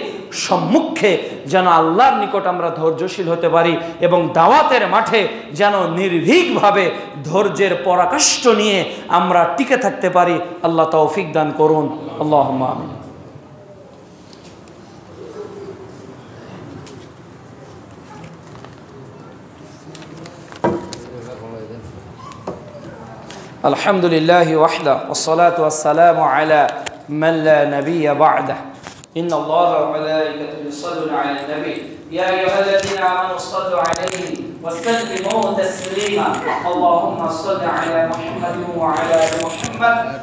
সম্মুখে যেন আল্লাহর নিকট আমরা ধৈর্যশীল হতে পারি এবং দাওয়াতের মাঠে যেন নির্ভীকভাবে ধৈর্যের পরাকাষ্ঠ নিয়ে আমরা টিকে থাকতে পারি। আল্লাহ তৌফিক দান করুন। আল্লাহুম্মা আমিন। আলহামদুলিল্লাহি ওয়াহদা ওয়াসসালাতু ওয়াসসালামু আলা মান লা নাবিয়্যা বা'দা। ইন্না আল্লাহা ওয়া মালাইকাতাহু ইউসাল্লুনা আলান নবী ইয়া আইয়ুহাল্লাযীনা আমানু সাল্লু আলাইহি ওয়া সাল্লিমু তাসলিমা। আল্লাহুম্মা সাল্লি আলা মুহাম্মাদিন ওয়া আলা আলি মুহাম্মাদ।